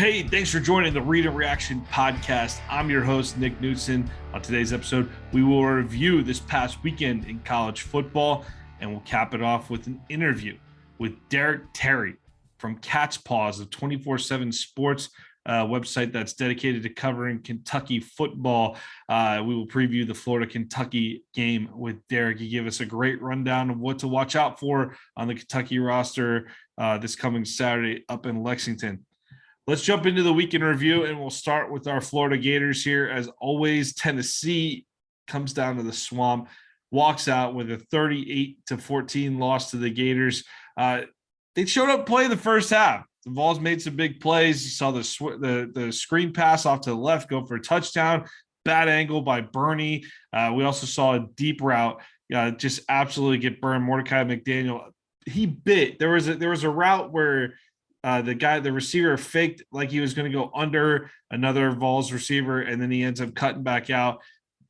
Hey, thanks for joining the Read and Reaction podcast. I'm your host, Nick Knudsen. On today's episode, we will review this past weekend in college football, and we'll cap it off with an interview with Dereky from Cat's Paws of 24/7 Sports, website that's dedicated to covering Kentucky football. We will preview the Florida-Kentucky game with Dereky. Give us a great rundown of what to watch out for on the Kentucky roster this coming Saturday up in Lexington. Let's jump into the weekend review, and we'll start with our Florida Gators here. As always, Tennessee comes down to the Swamp, walks out with a 38-14 loss to the Gators. They showed up play the first half. The Vols made some big plays. You saw the screen pass off to the left go for a touchdown. Bad angle by Bernie. We also saw a deep route just absolutely get burned. Mordecai McDaniel, he bit. There was a route where the receiver faked like he was going to go under another Vols receiver, and then he ends up cutting back out.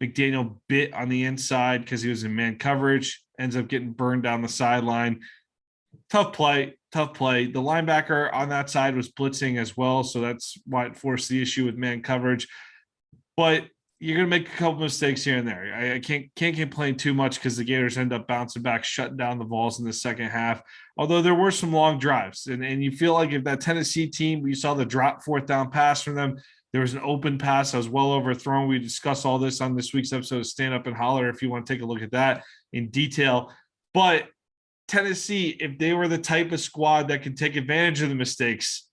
McDaniel bit on the inside because he was in man coverage, ends up getting burned down the sideline. Tough play. The linebacker on that side was blitzing as well, so that's why it forced the issue with man coverage. But you're going to make a couple mistakes here and there. I can't complain too much because the Gators end up bouncing back, shutting down the Vols in the second half. Although there were some long drives, and you feel like if that Tennessee team, you saw the drop fourth down pass from them, there was an open pass that was well overthrown. We discussed all this on this week's episode of Stand Up and Holler if you want to take a look at that in detail. But Tennessee, if they were the type of squad that can take advantage of the mistakes,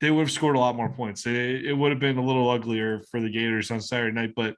they would have scored a lot more points. It would have been a little uglier for the Gators on Saturday night, but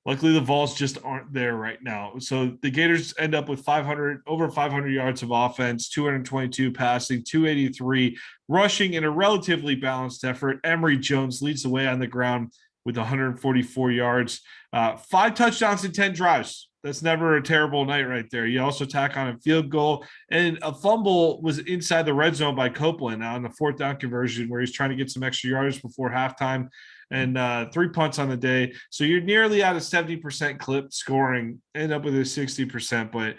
luckily the Vols just aren't there right now. So the Gators end up with over 500 yards of offense, 222 passing, 283 rushing in a relatively balanced effort. Emory Jones leads the way on the ground with 144 yards, 5 touchdowns and 10 drives. That's never a terrible night right there. You also tack on a field goal, and a fumble was inside the red zone by Copeland on the fourth down conversion where he's trying to get some extra yards before halftime, and 3 punts on the day. So you're nearly at a 70% clip scoring, end up with a 60%, but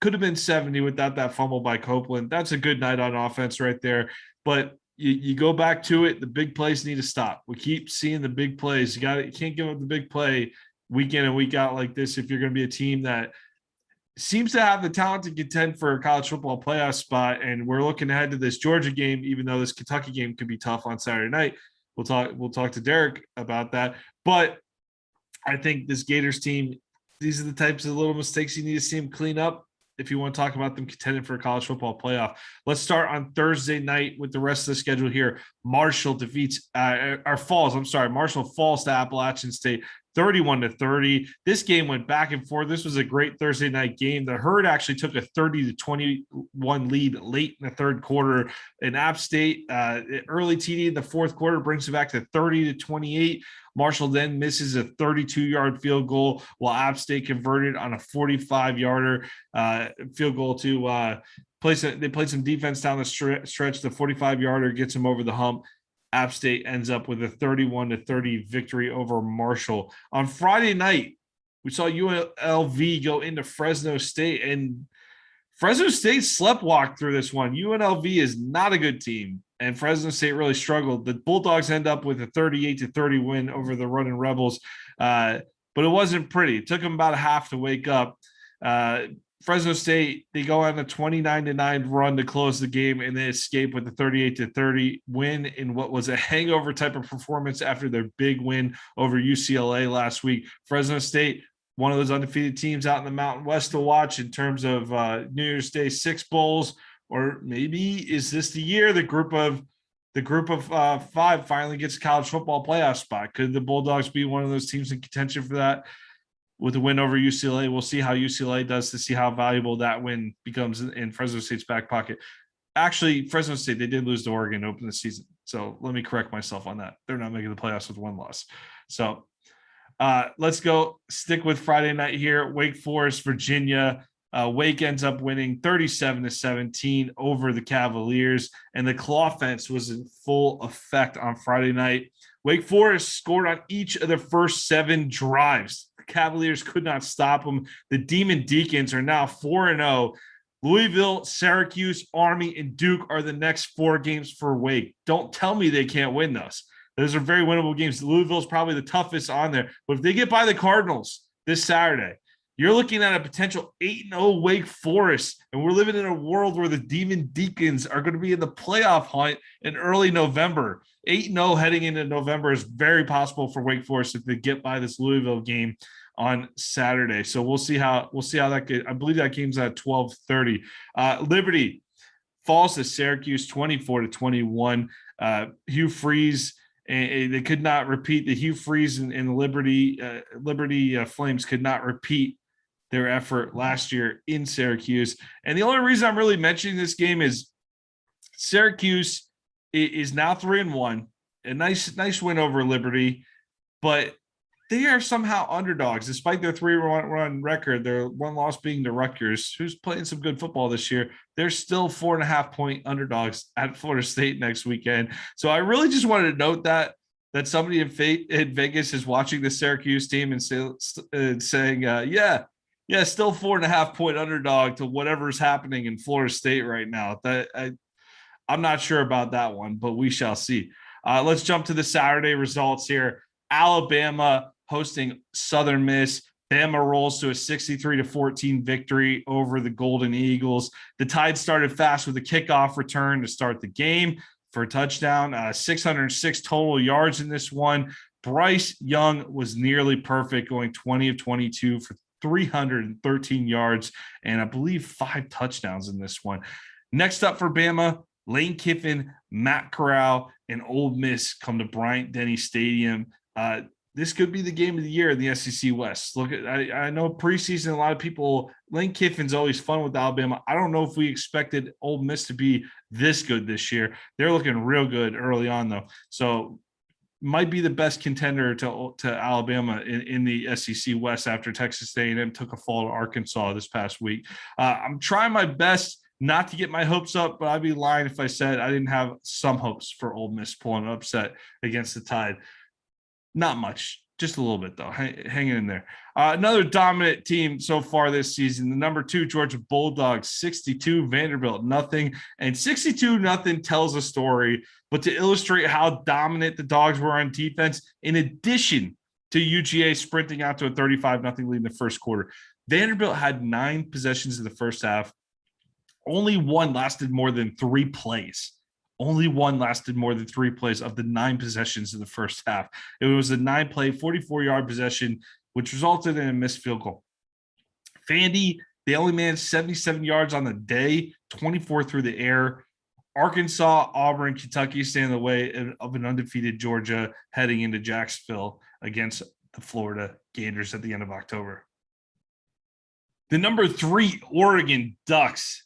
could have been 70 without that fumble by Copeland. That's a good night on offense right there. But you go back to it, the big plays need to stop. We keep seeing the big plays. You can't give up the big play week in and week out like this if you're going to be a team that seems to have the talent to contend for a college football playoff spot. And we're looking ahead to this Georgia game, even though this Kentucky game could be tough on Saturday night. We'll talk to Dereky about that. But I think this Gators team, these are the types of little mistakes you need to see them clean up if you want to talk about them contending for a college football playoff. Let's start on Thursday night with the rest of the schedule here. Marshall falls to Appalachian State 31-30. This game went back and forth. This was a great Thursday night game. The Herd actually took a 30-21 lead late in the third quarter. And App State, early TD in the fourth quarter brings it back to 30-28. Marshall then misses a 32-yard field goal while App State converted on a 45-yarder field goal to they played some defense down the stretch. The 45-yarder gets them over the hump. App State ends up with a 31-30 victory over Marshall. On Friday night, we saw UNLV go into Fresno State, and Fresno State sleptwalked through this one. UNLV is not a good team, and Fresno State really struggled. The Bulldogs end up with a 38-30 win over the Running Rebels, but it wasn't pretty. It took them about a half to wake up. Fresno State, they go on a 29-9 run to close the game, and they escape with a 38-30 win in what was a hangover type of performance after their big win over UCLA last week. Fresno State, one of those undefeated teams out in the Mountain West to watch in terms of New Year's Day 6 bowls, or maybe is this the year the group of 5 finally gets a college football playoff spot? Could the Bulldogs be one of those teams in contention for that? With a win over UCLA, we'll see how UCLA does to see how valuable that win becomes in Fresno State's back pocket. Actually, Fresno State, they did lose to Oregon to open the season. So let me correct myself on that. They're not making the playoffs with one loss. So let's go stick with Friday night here. Wake Forest, Virginia. Wake ends up winning 37-17 over the Cavaliers, and the claw fence was in full effect on Friday night. Wake Forest scored on each of the first 7 drives. The Cavaliers could not stop them. The Demon Deacons are now 4-0. Louisville, Syracuse, Army, and Duke are the next 4 games for Wake. Don't tell me they can't win those. Those are very winnable games. Louisville is probably the toughest on there. But if they get by the Cardinals this Saturday, you're looking at a potential 8-0 Wake Forest. And we're living in a world where the Demon Deacons are going to be in the playoff hunt in early November. 8-0 heading into November is very possible for Wake Forest if they get by this Louisville game on Saturday. So we'll see how that goes. I believe that game's at 12:30. Liberty falls to Syracuse 24-21. Hugh Freeze, and they could not repeat. The Hugh Freeze and Liberty Flames could not repeat their effort last year in Syracuse. And the only reason I'm really mentioning this game is Syracuse is now 3-1, a nice win over Liberty, but they are somehow underdogs despite their 3-run record. Their one loss being to Rutgers, who's playing some good football this year. They're still 4.5-point underdogs at Florida State next weekend. So I really just wanted to note that somebody in Vegas is watching the Syracuse team and saying, still 4.5-point underdog to whatever's happening in Florida State right now. I'm not sure about that one, but we shall see. Let's jump to the Saturday results here. Alabama hosting Southern Miss. Bama rolls to a 63-14 victory over the Golden Eagles. The Tide started fast with a kickoff return to start the game for a touchdown. 606 total yards in this one. Bryce Young was nearly perfect, going 20 of 22 for 313 yards and I believe 5 touchdowns in this one. Next up for Bama, Lane Kiffin, Matt Corral, and Ole Miss come to Bryant-Denny Stadium. This could be the game of the year in the SEC West. Look, I know preseason, a lot of people, Lane Kiffin's always fun with Alabama. I don't know if we expected Ole Miss to be this good this year. They're looking real good early on, though. So might be the best contender to Alabama in the SEC West after Texas A&M took a fall to Arkansas this past week. I'm trying my best not to get my hopes up, but I'd be lying if I said I didn't have some hopes for Ole Miss pulling an upset against the Tide. Not much, just a little bit, though. Hanging in there. Another dominant team so far this season. The number 2 Georgia Bulldogs, 62, Vanderbilt, nothing. And 62-0 tells a story. But to illustrate how dominant the Dogs were on defense, in addition to UGA sprinting out to a 35-0 lead in the first quarter, Vanderbilt had 9 possessions in the first half. Only one lasted more than 3 plays. Only one lasted more than 3 plays of the 9 possessions in the first half. It was a 9-play, 44-yard possession, which resulted in a missed field goal. Vandy, they only managed 77 yards on the day, 24 through the air. Arkansas, Auburn, Kentucky stand in the way of an undefeated Georgia heading into Jacksonville against the Florida Gators at the end of October. The number 3 Oregon Ducks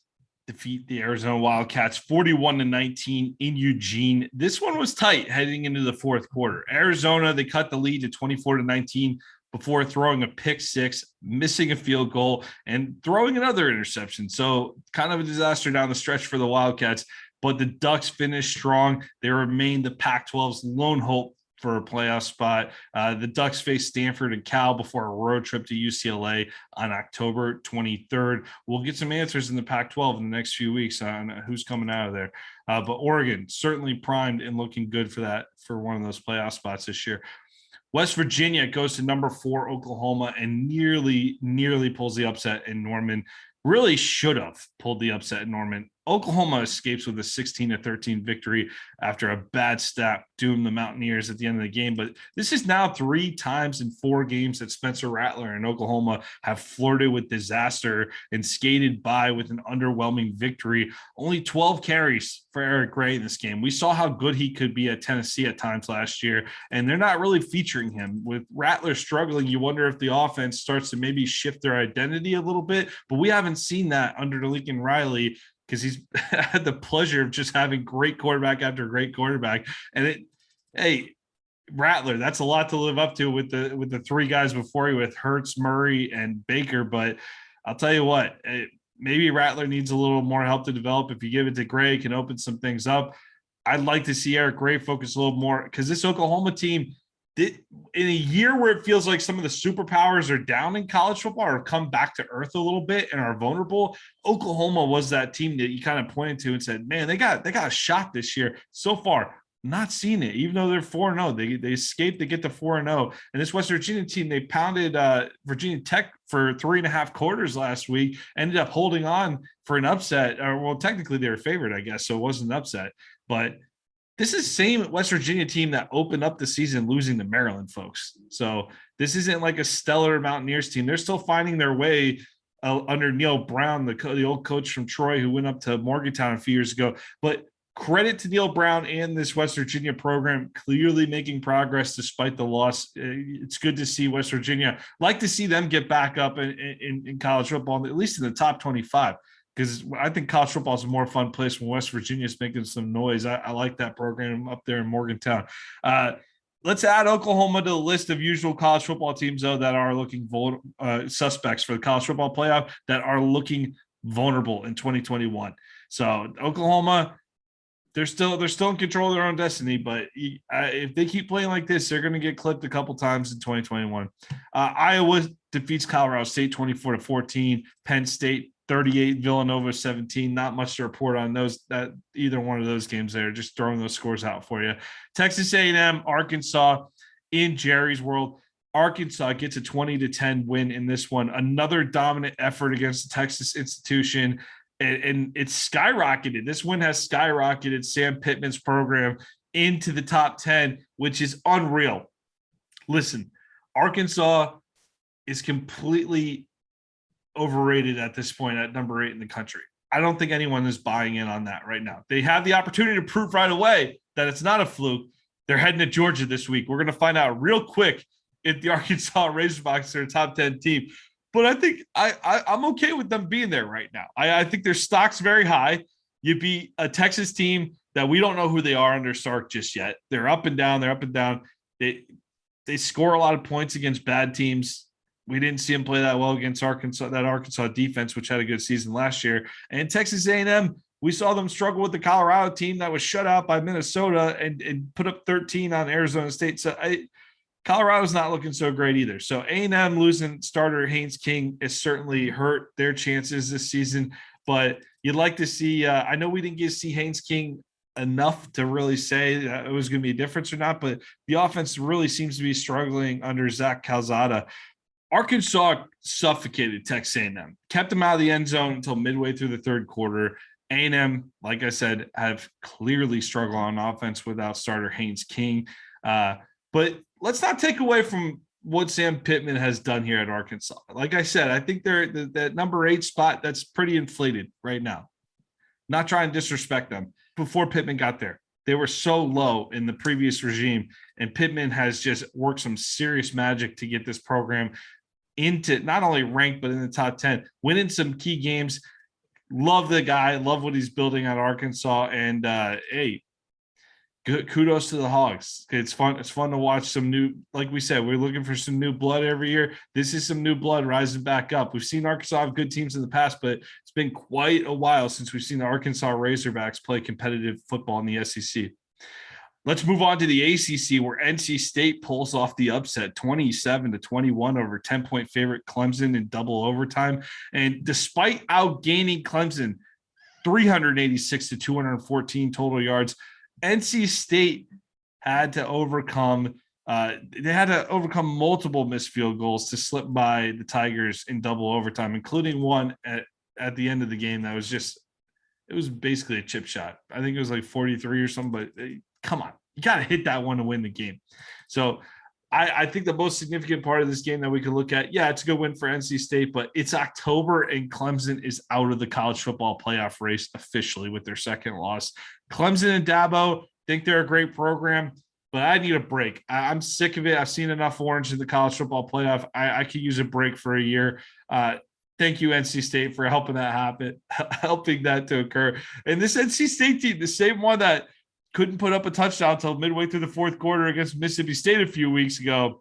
defeat the Arizona Wildcats 41-19 in Eugene. This one was tight heading into the fourth quarter. Arizona, they cut the lead to 24-19 before throwing a pick 6, missing a field goal, and throwing another interception. So kind of a disaster down the stretch for the Wildcats, but the Ducks finished strong. They remain the Pac-12's lone hope for a playoff spot. The Ducks face Stanford and Cal before a road trip to UCLA on October 23rd. We'll get some answers in the Pac-12 in the next few weeks on who's coming out of there. But Oregon certainly primed and looking good for one of those playoff spots this year. West Virginia goes to number 4 Oklahoma and nearly pulls the upset in Norman. Really should have pulled the upset in Norman. Oklahoma escapes with a 16-13 victory after a bad snap doomed the Mountaineers at the end of the game. But this is now 3 times in 4 games that Spencer Rattler and Oklahoma have flirted with disaster and skated by with an underwhelming victory. Only 12 carries for Eric Gray in this game. We saw how good he could be at Tennessee at times last year, and they're not really featuring him. With Rattler struggling, you wonder if the offense starts to maybe shift their identity a little bit, but we haven't seen that under Lincoln Riley, because he's had the pleasure of just having great quarterback after great quarterback. And Rattler, that's a lot to live up to with the 3 guys before you, with Hurts, Murray, and Baker. But I'll tell you what, maybe Rattler needs a little more help to develop. If you give it to Gray, it can open some things up. I'd like to see Eric Gray focus a little more, because this Oklahoma team, in a year where it feels like some of the superpowers are down in college football or come back to earth a little bit and are vulnerable, Oklahoma was that team that you kind of pointed to and said, man, they got a shot this year. So far, not seen it, even though they're 4-0. They escaped, they get to 4-0. And this West Virginia team, they pounded Virginia Tech for 3.5 quarters last week, ended up holding on for an upset. Or, well, technically they were favored, I guess, so it wasn't an upset. But this is the same West Virginia team that opened up the season losing to Maryland, folks. So this isn't like a stellar Mountaineers team. They're still finding their way under Neil Brown, the old coach from Troy who went up to Morgantown a few years ago. But credit to Neil Brown and this West Virginia program, clearly making progress despite the loss. It's good to see West Virginia. Like to see them get back up in college football, at least in the top 25. Because I think college football is a more fun place when West Virginia is making some noise. I like that program up there in Morgantown. Let's add Oklahoma to the list of usual college football teams, though, that are looking suspects for the college football playoff that are looking vulnerable in 2021. So Oklahoma, they're still in control of their own destiny, but if they keep playing like this, they're going to get clipped a couple times in 2021. Iowa defeats Colorado State 24-14. Penn State 38, Villanova 17. Not much to report on those. That either one of those games there. Just throwing those scores out for you. Texas A&M, Arkansas in Jerry's World. Arkansas gets a 20-10 win in this one. Another dominant effort against the Texas institution. And it's skyrocketed. This win has skyrocketed Sam Pittman's program into the top 10, which is unreal. Listen, Arkansas is completely overrated at this point at number 8 in the country. I don't think anyone is buying in on that right now. They have the opportunity to prove right away that it's not a fluke. They're heading to Georgia this week. We're going to find out real quick if the Arkansas Razorbacks are a top 10 team. But I think I'm okay with them being there right now. I think their stock's very high. You beat a Texas team that we don't know who they are under Sark just yet. They're up and down. They score a lot of points against bad teams. We didn't see them play that well against Arkansas defense, which had a good season last year. And Texas A&M, we saw them struggle with the Colorado team that was shut out by Minnesota and put up 13 on Arizona State. So Colorado's not looking so great either. So A&M losing starter Haynes King has certainly hurt their chances this season. But you'd like to see I know we didn't get to see Haynes King enough to really say that it was going to be a difference or not, but the offense really seems to be struggling under Zach Calzada. Arkansas suffocated Texas A&M, kept them out of the end zone until midway through the third quarter. A&M, like I said, have clearly struggled on offense without starter Haynes King. But let's not take away from what Sam Pittman has done here at Arkansas. Like I said, I think they're that number 8 spot, that's pretty inflated right now. Not trying to disrespect them. Before Pittman got there, they were so low in the previous regime, and Pittman has just worked some serious magic to get this program into not only ranked, but in the top 10, winning some key games. Love the guy, love what he's building at Arkansas. And hey, good kudos to the Hogs. It's fun. It's fun to watch some new, like we said, we're looking for some new blood every year. This is some new blood rising back up. We've seen Arkansas have good teams in the past, but it's been quite a while since we've seen the Arkansas Razorbacks play competitive football in the SEC. Let's move on to the ACC, where NC State pulls off the upset 27-21 over 10-point favorite Clemson in double overtime. And despite outgaining Clemson 386-214 total yards, NC State had to overcome multiple missed field goals to slip by the Tigers in double overtime, including one at the end of the game that was it was basically a chip shot. I think it was like 43 or something, but come on, you got to hit that one to win the game. So I think the most significant part of this game that we could look at, it's a good win for NC State, but it's October and Clemson is out of the college football playoff race officially with their second loss. Clemson and Dabo think they're a great program, but I need a break. I'm sick of it. I've seen enough orange in the college football playoff. I could use a break for a year. Thank you, NC State, for helping that happen, helping that to occur. And this NC State team, the same one that couldn't put up a touchdown until midway through the fourth quarter against Mississippi State a few weeks ago,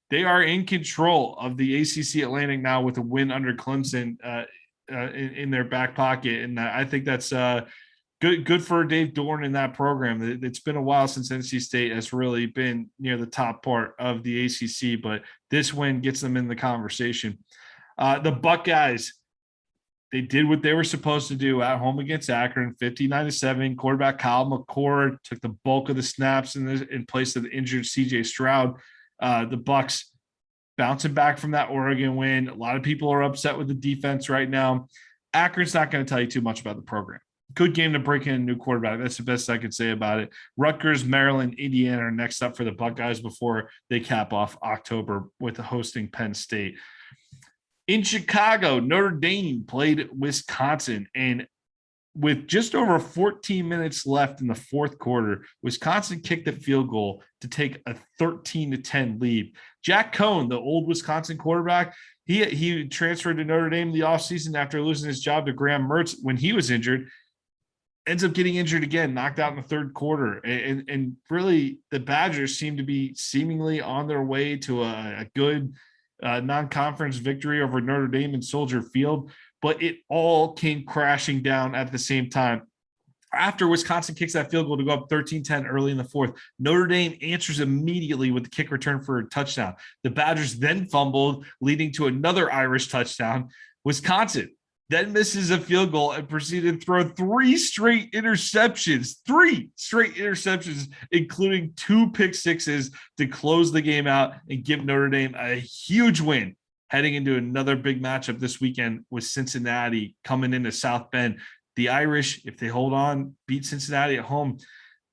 they are in control of the ACC Atlantic now with a win under Clemson in their back pocket. And I think that's good good for Dave Dorn in that program. It's been a while since NC State has really been near the top part of the ACC, but this win gets them in the conversation. The Buckeyes, they did what they were supposed to do at home against Akron, 59-7. Quarterback Kyle McCord took the bulk of the snaps in place of the injured CJ Stroud. The Bucks bouncing back from that Oregon win. A lot of people are upset with the defense right now. Akron's not going to tell you too much about the program. Good game to break in a new quarterback. That's the best I could say about it. Rutgers, Maryland, Indiana are next up for the Buckeyes before they cap off October with hosting Penn State. In Chicago, Notre Dame played Wisconsin, and with just over 14 minutes left in the fourth quarter, Wisconsin kicked a field goal to take a 13-10 lead. Jack Cohn, the old Wisconsin quarterback, he transferred to Notre Dame in the offseason after losing his job to Graham Mertz when he was injured. Ends up getting injured again, knocked out in the third quarter. And really, the Badgers seem to be seemingly on their way to a good non-conference victory over Notre Dame in Soldier Field, but it all came crashing down at the same time. After Wisconsin kicks that field goal to go up 13-10 early in the fourth, Notre Dame answers immediately with the kick return for a touchdown. The Badgers then fumbled, leading to another Irish touchdown. Wisconsin then misses a field goal and proceeded to throw three straight interceptions, including 2 pick sixes to close the game out and give Notre Dame a huge win, heading into another big matchup this weekend with Cincinnati coming into South Bend. The Irish, if they hold on, beat Cincinnati at home,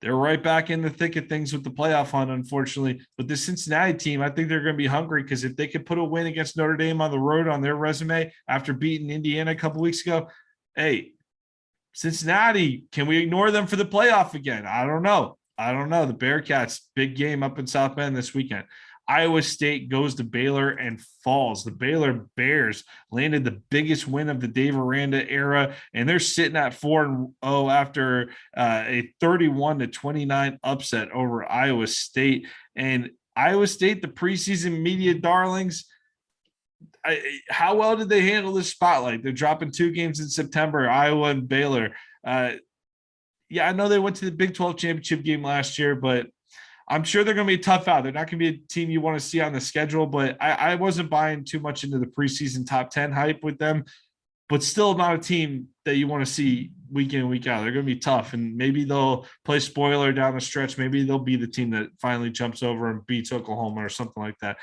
they're right back in the thick of things with the playoff hunt, unfortunately. But this Cincinnati team, I think they're going to be hungry, because if they could put a win against Notre Dame on the road on their resume after beating Indiana a couple weeks ago, hey, Cincinnati, can we ignore them for the playoff again? I don't know. The Bearcats, big game up in South Bend this weekend. Iowa State goes to Baylor and falls. The Baylor Bears landed the biggest win of the Dave Aranda era, and they're sitting at 4-0 after a 31-29 upset over Iowa State. And Iowa State, the preseason media darlings, how well did they handle this spotlight? They're dropping 2 games in September, Iowa and Baylor. Yeah, I know they went to the Big 12 championship game last year, but I'm sure they're going to be tough out. They're not going to be a team you want to see on the schedule, but I wasn't buying too much into the preseason top 10 hype with them, but still not a team that you want to see week in, week out. They're going to be tough, and maybe they'll play spoiler down the stretch. Maybe they'll be the team that finally jumps over and beats Oklahoma or something like that.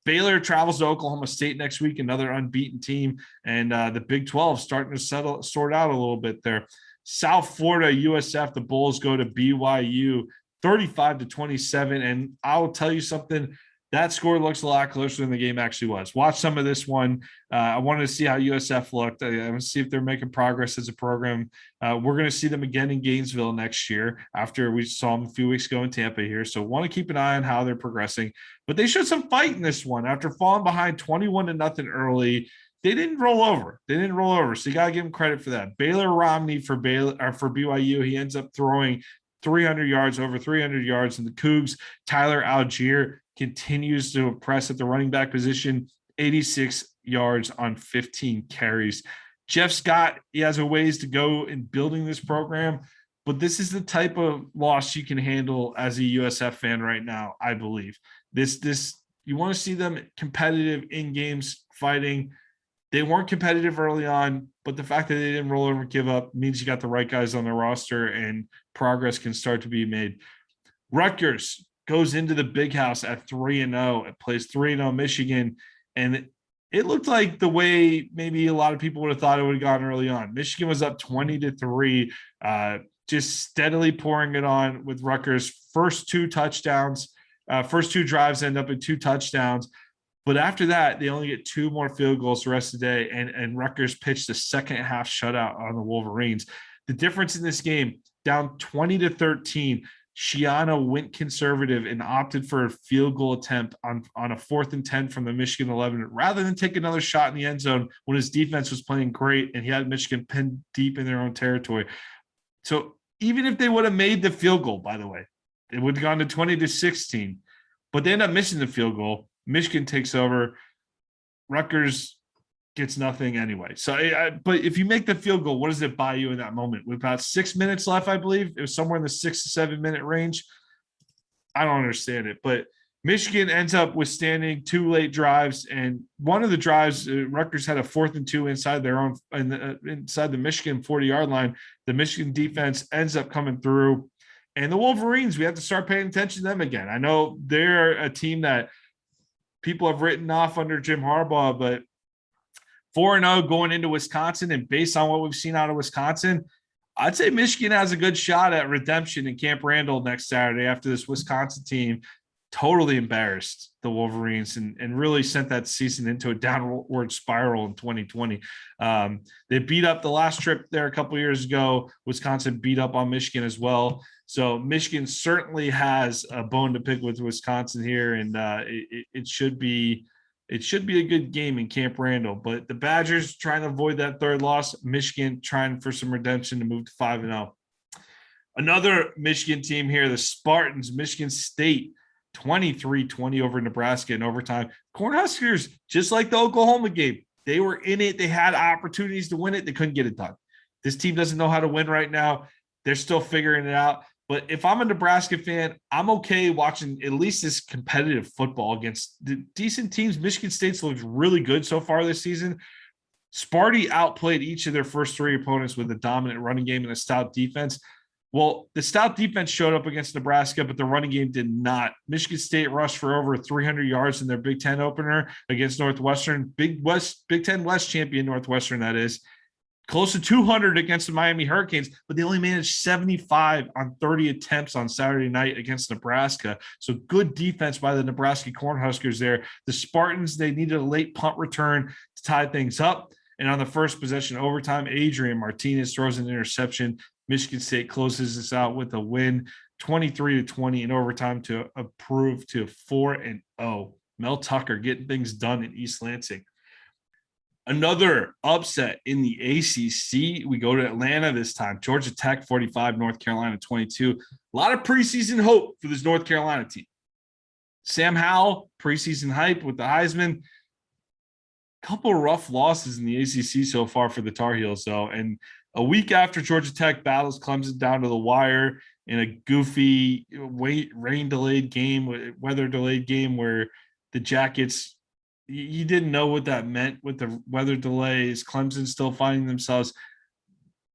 Baylor travels to Oklahoma State next week, another unbeaten team, and the Big 12 starting to sort out a little bit there. South Florida, USF, the Bulls go to BYU, 35-27. And I'll tell you something, that score looks a lot closer than the game actually was. Watch some of this one. I wanted to see how USF looked. I want to see if they're making progress as a program. We're going to see them again in Gainesville next year after we saw them a few weeks ago in Tampa here. So want to keep an eye on how they're progressing. But they showed some fight in this one. After falling behind 21-0 early, they didn't roll over. So you got to give them credit for that. Baylor Romney for BYU, he ends up throwing 300 yards, over 300 yards. And the Cougs, Tyler Algier, continues to impress at the running back position, 86 yards on 15 carries. Jeff Scott, he has a ways to go in building this program, but this is the type of loss you can handle as a USF fan right now, I believe. This you want to see them competitive in games, fighting. They weren't competitive early on, but the fact that they didn't roll over and give up means you got the right guys on the roster and progress can start to be made. Rutgers goes into the big house at 3-0. It plays 3-0 Michigan, and it looked like the way maybe a lot of people would have thought it would have gone early on. Michigan was up 20-3, just steadily pouring it on with Rutgers. First two drives end up in 2 touchdowns. But after that, they only get 2 more field goals the rest of the day, and Rutgers pitched the second half shutout on the Wolverines. The difference in this game, down 20-13, Shiano went conservative and opted for a field goal attempt on a 4th and 10 from the Michigan 11, rather than take another shot in the end zone when his defense was playing great and he had Michigan pinned deep in their own territory. So even if they would have made the field goal, by the way, it would have gone to 20-16, but they end up missing the field goal. Michigan takes over. Rutgers gets nothing anyway. So, but if you make the field goal, what does it buy you in that moment? With about 6 minutes left, I believe it was somewhere in the 6 to 7 minute range. I don't understand it, but Michigan ends up withstanding 2 late drives, and one of the drives, Rutgers had a 4th and 2 inside their own, inside the Michigan 40-yard line. The Michigan defense ends up coming through, and the Wolverines, we have to start paying attention to them again. I know they're a team that people have written off under Jim Harbaugh, but 4-0 going into Wisconsin, and based on what we've seen out of Wisconsin, I'd say Michigan has a good shot at redemption in Camp Randall next Saturday after this Wisconsin team totally embarrassed the Wolverines and really sent that season into a downward spiral in 2020. They beat up the last trip there a couple years ago. Wisconsin beat up on Michigan as well. So Michigan certainly has a bone to pick with Wisconsin here, and it should be a good game in Camp Randall. But the Badgers trying to avoid that 3rd loss. Michigan trying for some redemption to move to 5-0. Another Michigan team here, the Spartans, Michigan State, 23-20 over Nebraska in overtime. Cornhuskers, just like the Oklahoma game, they were in it. They had opportunities to win it. They couldn't get it done. This team doesn't know how to win right now. They're still figuring it out. But if I'm a Nebraska fan, I'm okay watching at least this competitive football against the decent teams. Michigan State's looked really good so far this season. Sparty outplayed each of their first 3 opponents with a dominant running game and a stout defense. Well, the stout defense showed up against Nebraska, but the running game did not. Michigan State rushed for over 300 yards in their Big Ten opener against Northwestern, Big Ten West champion Northwestern, that is. Close to 200 against the Miami Hurricanes, but they only managed 75 on 30 attempts on Saturday night against Nebraska. So good defense by the Nebraska Cornhuskers there. The Spartans, they needed a late punt return to tie things up. And on the first possession overtime, Adrian Martinez throws an interception. Michigan State closes this out with a win, 23-20 in overtime to improve to 4-0. Mel Tucker getting things done in East Lansing. Another upset in the ACC. We go to Atlanta this time. Georgia Tech 45, North Carolina 22. A lot of preseason hope for this North Carolina team. Sam Howell, preseason hype with the Heisman. Couple rough losses in the ACC so far for the Tar Heels, though. And a week after Georgia Tech battles Clemson down to the wire in a goofy rain-delayed game, weather-delayed game where the Jackets, you didn't know what that meant with the weather delays. Clemson still finding themselves.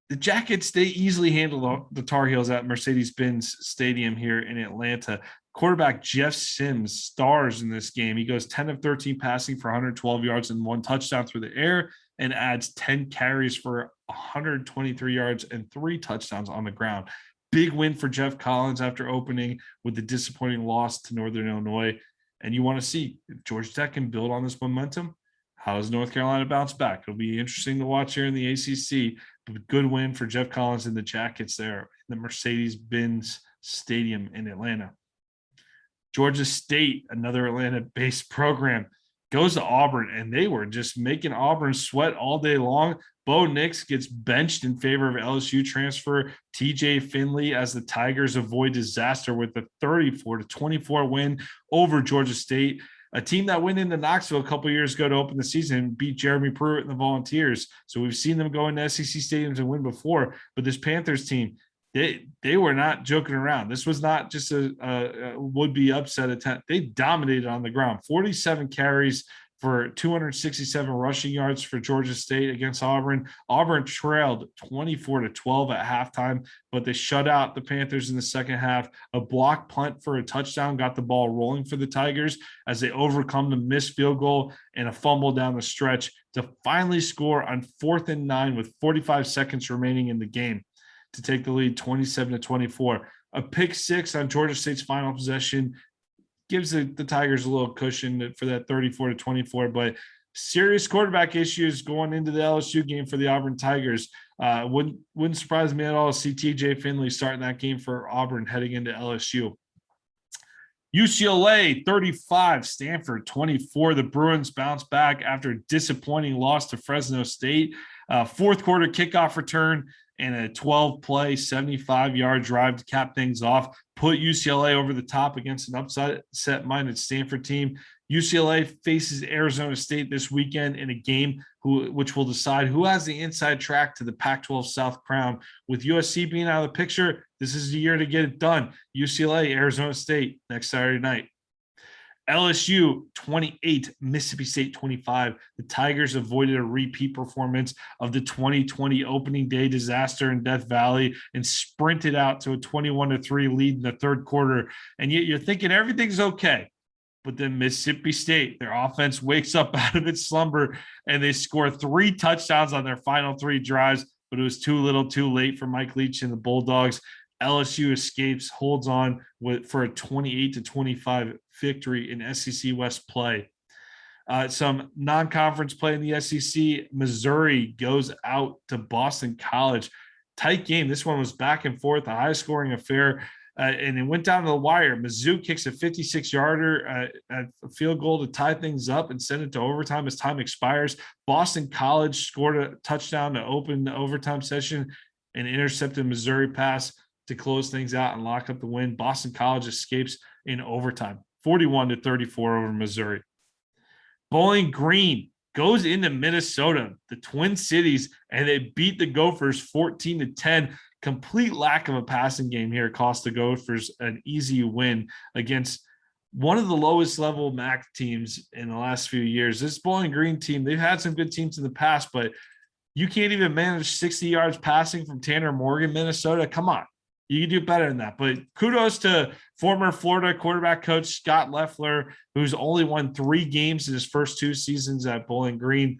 The Jackets, they easily handled the Tar Heels at Mercedes-Benz Stadium here in Atlanta. Quarterback Jeff Sims stars in this game. He goes 10 of 13 passing for 112 yards and 1 touchdown through the air and adds 10 carries for 123 yards and 3 touchdowns on the ground. Big win for Jeff Collins after opening with the disappointing loss to Northern Illinois. And you want to see if Georgia Tech can build on this momentum. How does North Carolina bounce back? It'll be interesting to watch here in the ACC. But good win for Jeff Collins and the Jackets there in the Mercedes-Benz Stadium in Atlanta. Georgia State, another Atlanta-based program, goes to Auburn, and they were just making Auburn sweat all day long. Bo Nix gets benched in favor of LSU transfer TJ Finley as the Tigers avoid disaster with a 34-24 win over Georgia State, a team that went into Knoxville a couple years ago to open the season and beat Jeremy Pruitt and the Volunteers. So we've seen them go into SEC stadiums and win before, but this Panthers team, they were not joking around. This was not just a would-be upset attempt. They dominated on the ground. 47 carries for 267 rushing yards for Georgia State against Auburn. Auburn trailed 24-12 at halftime, but they shut out the Panthers in the second half. A block punt for a touchdown got the ball rolling for the Tigers as they overcome the missed field goal and a fumble down the stretch to finally score on 4th and 9 with 45 seconds remaining in the game to take the lead 27-24. A pick six on Georgia State's final possession gives the Tigers a little cushion for that 34-24, but serious quarterback issues going into the LSU game for the Auburn Tigers. Wouldn't surprise me at all to see TJ Finley starting that game for Auburn heading into LSU. UCLA 35, Stanford 24. The Bruins bounce back after a disappointing loss to Fresno State. Fourth quarter kickoff return and a 12-play, 75-yard drive to cap things off. put UCLA over the top against an upset-minded Stanford team. UCLA faces Arizona State this weekend in a game which will decide who has the inside track to the Pac-12 South crown. With USC being out of the picture, this is the year to get it done. UCLA, Arizona State, next Saturday night. LSU 28, Mississippi State 25. The Tigers avoided a repeat performance of the 2020 opening day disaster in Death Valley and sprinted out to a 21-3 lead in the third quarter. And yet you're thinking everything's okay. But then Mississippi State, their offense wakes up out of its slumber and they score 3 touchdowns on their final 3 drives, but it was too little too late for Mike Leach and the Bulldogs. LSU escapes, holds on for a 28-25 victory in SEC West play. Some non-conference play in the SEC. Missouri goes out to Boston College. Tight game. This one was back and forth, a high-scoring affair, and it went down to the wire. Mizzou kicks a 56-yarder a field goal to tie things up and send it to overtime as time expires. Boston College scored a touchdown to open the overtime session and intercepted a Missouri pass to close things out and lock up the win. Boston College escapes in overtime, 41-34 over Missouri. Bowling Green goes into Minnesota, the Twin Cities, and they beat the Gophers 14-10. Complete lack of a passing game here cost the Gophers an easy win against one of the lowest level MAC teams in the last few years. This Bowling Green team, they've had some good teams in the past, but you can't even manage 60 yards passing from Tanner Morgan, Minnesota. Come on. You can do better than that. But kudos to former Florida quarterback coach Scott Loeffler, who's only won 3 games in his first 2 seasons at Bowling Green.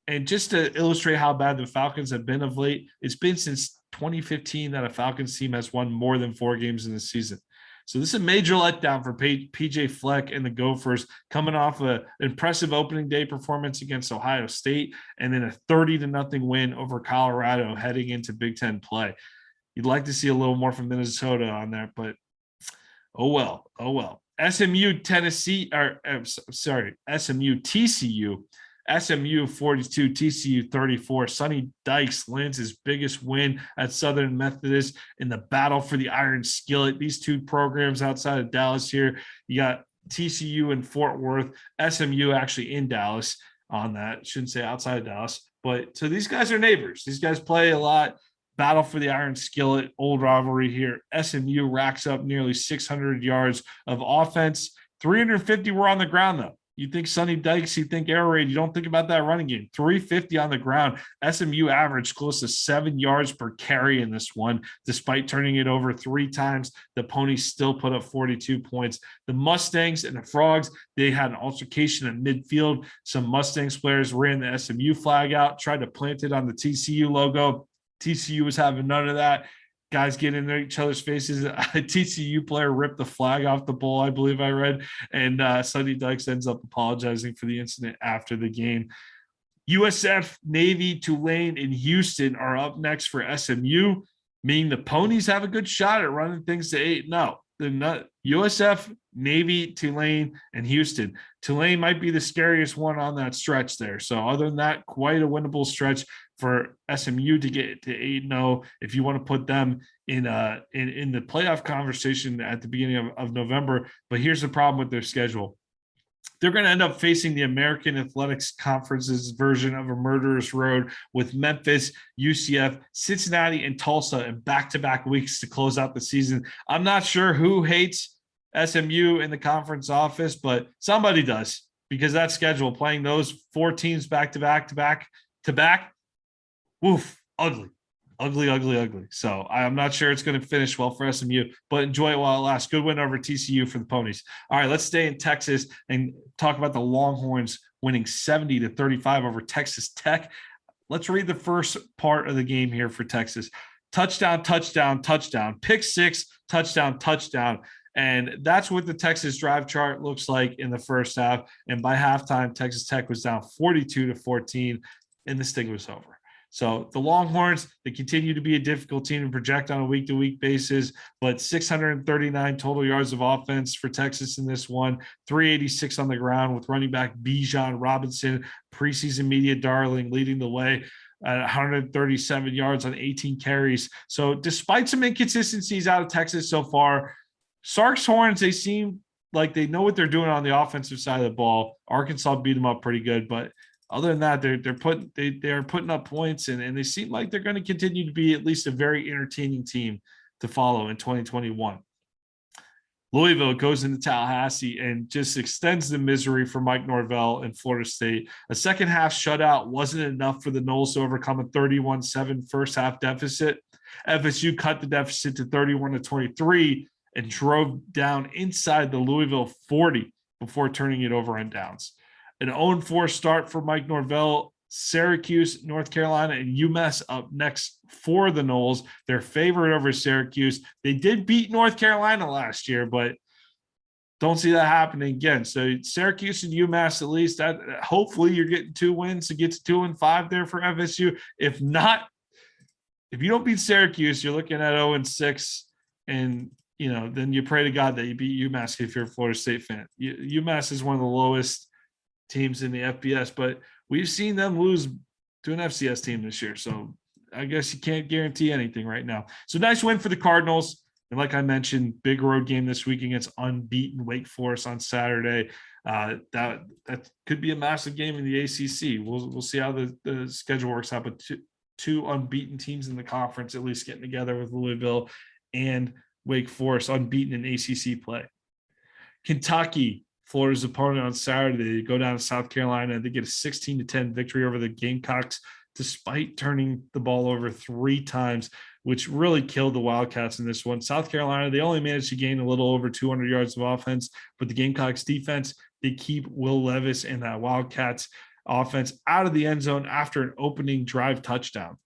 And just to illustrate how bad the Falcons have been of late, it's been since 2015 that a Falcons team has won more than 4 games in the season. So this is a major letdown for PJ Fleck and the Gophers, coming off an impressive opening day performance against Ohio State and then a 30-0 win over Colorado heading into Big Ten play. You'd like to see a little more from Minnesota on there, but oh well. SMU TCU. SMU 42, TCU 34. Sonny Dykes lands his biggest win at Southern Methodist in the battle for the Iron Skillet. These 2 programs outside of Dallas here. You got TCU in Fort Worth, SMU actually in Dallas on that. Shouldn't say outside of Dallas. But so these guys are neighbors. These guys play a lot. Battle for the Iron Skillet, old rivalry here. SMU racks up nearly 600 yards of offense. 350 were on the ground, though. You think Sonny Dykes, you think air raid, you don't think about that running game. 350 on the ground. SMU averaged close to 7 yards per carry in this one, despite turning it over 3 times. The Ponies still put up 42 points. The Mustangs and the Frogs, they had an altercation at midfield. Some Mustangs players ran the SMU flag out, tried to plant it on the TCU logo. TCU was having none of that. Guys get in each other's faces. A TCU player ripped the flag off the bowl, I believe I read, and Sonny Dykes ends up apologizing for the incident after the game. USF, Navy, Tulane, and Houston are up next for SMU, meaning the Ponies have a good shot at running things to 8-0. USF, Navy, Tulane, and Houston. Tulane might be the scariest one on that stretch there. So other than that, quite a winnable stretch for SMU to get to 8-0 if you want to put them in the playoff conversation at the beginning of November. But here's the problem with their schedule. They're going to end up facing the American Athletics Conference's version of a murderous road with Memphis, UCF, Cincinnati, and Tulsa in back-to-back weeks to close out the season. I'm not sure who hates SMU in the conference office, but somebody does, because that schedule, playing those 4 teams back-to-back, woof, ugly. So I'm not sure it's going to finish well for SMU, but enjoy it while it lasts. Good win over TCU for the Ponies. All right, let's stay in Texas and talk about the Longhorns winning 70-35 over Texas Tech. Let's read the first part of the game here for Texas. Touchdown, pick 6, touchdown. And that's what the Texas drive chart looks like in the first half. And by halftime, Texas Tech was down 42-14, and this thing was over. So the Longhorns, they continue to be a difficult team to project on a week-to-week basis, but 639 total yards of offense for Texas in this one, 386 on the ground with running back Bijan Robinson, preseason media darling, leading the way at 137 yards on 18 carries. So despite some inconsistencies out of Texas so far, Sark's Horns, they seem like they know what they're doing on the offensive side of the ball. Arkansas beat them up pretty good, but other than that, they're putting up points, and they seem like they're going to continue to be at least a very entertaining team to follow in 2021. Louisville goes into Tallahassee and just extends the misery for Mike Norvell and Florida State. A second half shutout wasn't enough for the Noles to overcome a 31-7 first half deficit. FSU cut the deficit to 31-23 and drove down inside the Louisville 40 before turning it over on downs. An 0-4 start for Mike Norvell. Syracuse, North Carolina, and UMass up next for the Noles. They're favored over Syracuse. They did beat North Carolina last year, but don't see that happening again. So Syracuse and UMass, at least, that hopefully you're getting 2 wins to get to 2-5 there for FSU. If not, if you don't beat Syracuse, you're looking at 0-6, and then you pray to God that you beat UMass if you're a Florida State fan. UMass is one of the lowest teams in the FBS, but we've seen them lose to an FCS team this year. So I guess you can't guarantee anything right now. So nice win for the Cardinals. And like I mentioned, big road game this week against unbeaten Wake Forest on Saturday. That could be a massive game in the ACC. We'll see how the schedule works out, but two unbeaten teams in the conference at least getting together with Louisville and Wake Forest, unbeaten in ACC play. Kentucky, Florida's opponent on Saturday, they go down to South Carolina. They get a 16-10 victory over the Gamecocks, despite turning the ball over 3 times, which really killed the Wildcats in this one. South Carolina, they only managed to gain a little over 200 yards of offense, but the Gamecocks defense, they keep Will Levis and that Wildcats offense out of the end zone after an opening drive touchdown.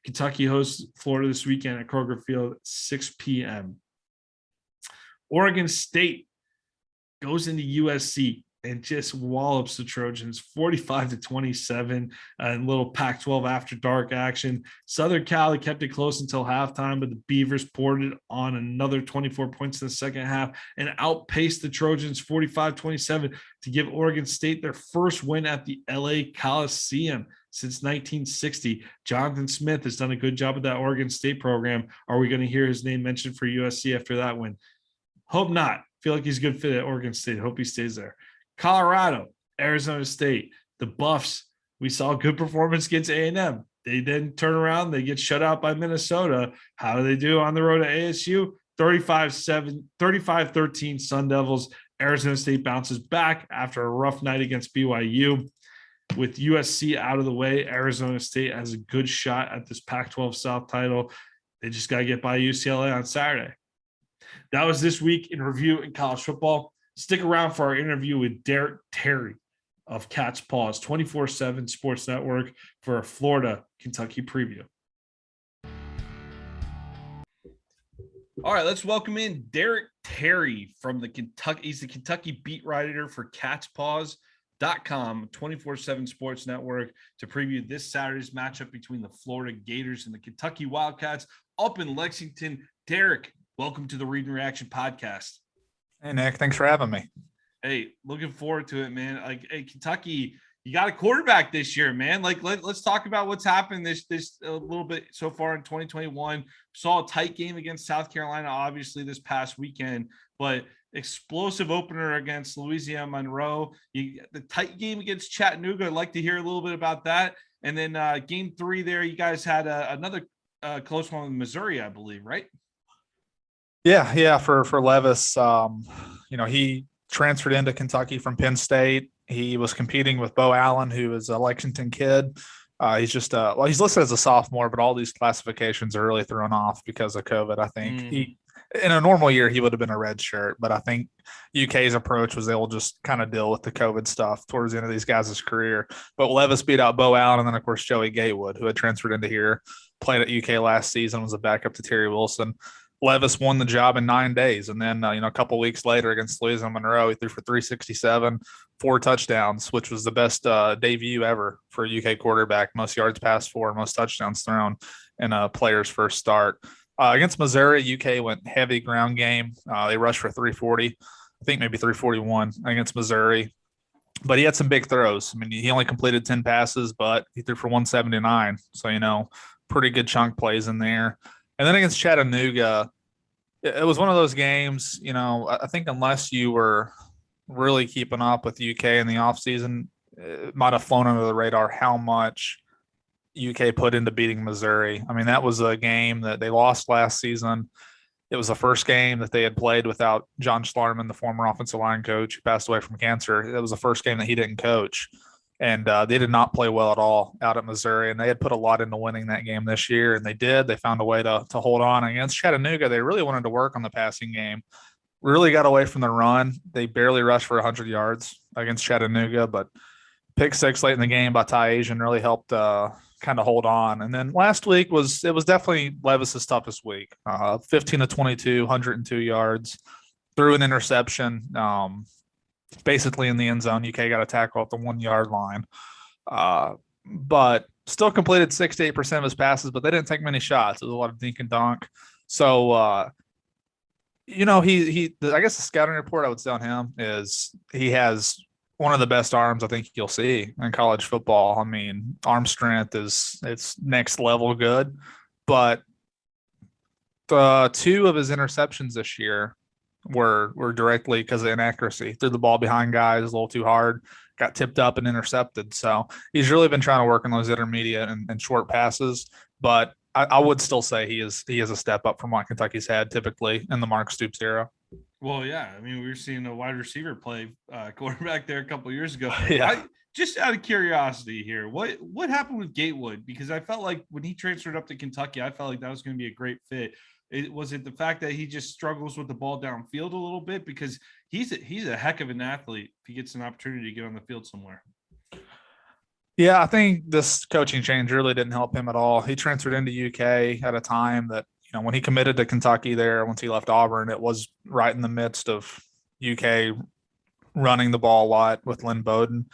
Kentucky hosts Florida this weekend at Kroger Field at 6 p.m. Oregon State goes into USC and just wallops the Trojans 45-27 and little Pac-12 after dark action. Southern Cal kept it close until halftime, but the Beavers poured it on another 24 points in the second half and outpaced the Trojans 45-27 to give Oregon State their first win at the LA Coliseum since 1960. Jonathan Smith has done a good job with that Oregon State program. Are we going to hear his name mentioned for USC after that win? Hope not. Feel like he's a good fit at Oregon State. Hope he stays there. Colorado, Arizona State, the Buffs. We saw a good performance against A&M. They then turn around. They get shut out by Minnesota. How do they do on the road at ASU? 35-13 Sun Devils. Arizona State bounces back after a rough night against BYU. With USC out of the way, Arizona State has a good shot at this Pac-12 South title. They just got to get by UCLA on Saturday. That was this week in review in college football. Stick around for our interview with Dereky Terry of Cat's Paws 24/7 Sports Network for a Florida-Kentucky preview. All right, let's welcome in Dereky Terry from the Kentucky. He's the Kentucky beat writer for CatsPaws.com, 24/7 Sports Network, to preview this Saturday's matchup between the Florida Gators and the Kentucky Wildcats up in Lexington. Dereky, welcome to the Read and Reaction podcast. Hey, Nick. Thanks for having me. Hey, looking forward to it, man. Hey, Kentucky, you got a quarterback this year, man. Let's talk about what's happened this a little bit so far in 2021. Saw a tight game against South Carolina, obviously, this past weekend, but explosive opener against Louisiana Monroe. The tight game against Chattanooga. I'd like to hear a little bit about that. And then game 3 there, you guys had another close one with Missouri, I believe, right? Yeah. For Levis, he transferred into Kentucky from Penn State. He was competing with Bo Allen, who is a Lexington kid. He's just he's listed as a sophomore, but all these classifications are really thrown off because of COVID. I think he, in a normal year, he would have been a red shirt, but I think UK's approach was they'll just kind of deal with the COVID stuff towards the end of these guys' career. But Levis beat out Bo Allen, and then of course Joey Gatewood, who had transferred into here, played at UK last season, was a backup to Terry Wilson. Levis won the job in 9 days. And then, a couple weeks later against Louisiana Monroe, he threw for 367, 4 touchdowns, which was the best debut ever for a UK quarterback. Most yards passed for, most touchdowns thrown in a player's first start. Against Missouri, UK went heavy ground game. They rushed for 340, I think maybe 341 against Missouri. But he had some big throws. I mean, he only completed 10 passes, but he threw for 179. So, pretty good chunk plays in there. And then against Chattanooga, It was one of those games, I think unless you were really keeping up with UK in the offseason, it might have flown under the radar how much UK put into beating Missouri. I mean, that was a game that they lost last season. It was the first game that they had played without John Schlarman, the former offensive line coach who passed away from cancer. It was the first game that he didn't coach. And they did not play well at all out at Missouri. And they had put a lot into winning that game this year. And they did. They found a way to hold on. Against Chattanooga, they really wanted to work on the passing game. Really got away from the run. They barely rushed for 100 yards against Chattanooga, but pick six late in the game by Ty Asian really helped kind of hold on. And then last week was definitely Levis's toughest week. 15 to 22, 102 yards, threw an interception, basically in the end zone. UK got a tackle at the 1 yard line, but still completed 6 to 8% of his passes. But they didn't take many shots. It was a lot of dink and dunk. So I guess the scouting report I would say on him is he has one of the best arms I think you'll see in college football. I mean, arm strength it's next level good, but the two of his interceptions this year were directly because of inaccuracy. Threw the ball behind guys a little too hard, got tipped up and intercepted. So he's really been trying to work on those intermediate and short passes, but I would still say he is a step up from what Kentucky's had typically in the Mark Stoops era. Well, yeah. I mean, we were seeing a wide receiver play quarterback there a couple of years ago. Yeah. Just out of curiosity here, what happened with Gatewood? Because I felt like when he transferred up to Kentucky, I felt like that was going to be a great fit. Was it the fact that he just struggles with the ball downfield a little bit? Because he's a heck of an athlete if he gets an opportunity to get on the field somewhere. Yeah, I think this coaching change really didn't help him at all. He transferred into UK at a time that, when he committed to Kentucky there, once he left Auburn, it was right in the midst of UK running the ball a lot with Lynn Bowden.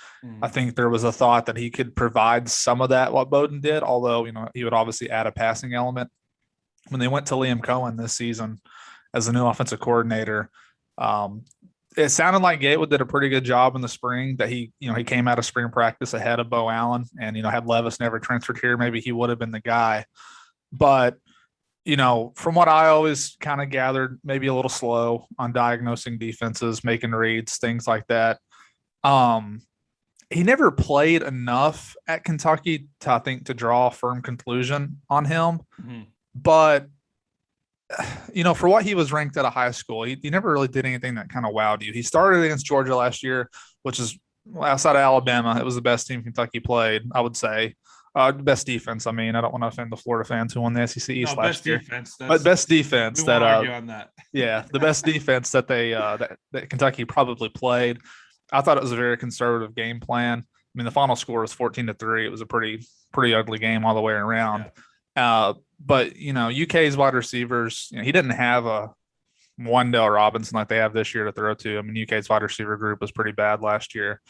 I think there was a thought that he could provide some of that, what Bowden did, although, he would obviously add a passing element. When they went to Liam Cohen this season as the new offensive coordinator, it sounded like Gatewood did a pretty good job in the spring, that he came out of spring practice ahead of Bo Allen, and, had Levis never transferred here, maybe he would have been the guy. But, from what I always kind of gathered, maybe a little slow on diagnosing defenses, making reads, things like that. He never played enough at Kentucky to, I think, to draw a firm conclusion on him. Mm-hmm. But for what he was ranked at a high school, he never really did anything that kind of wowed you. He started against Georgia last year, which is outside of Alabama. It was the best team Kentucky played, I would say. Best defense. I mean, I don't want to offend the Florida fans who won the SEC East last year. But best defense that argue on that. Yeah, the best defense that they that Kentucky probably played. I thought it was a very conservative game plan. I mean, the final score was 14-3. It was a pretty ugly game all the way around. Yeah. But UK's wide receivers, he didn't have a Wandale Robinson like they have this year to throw to. I mean, UK's wide receiver group was pretty bad last year.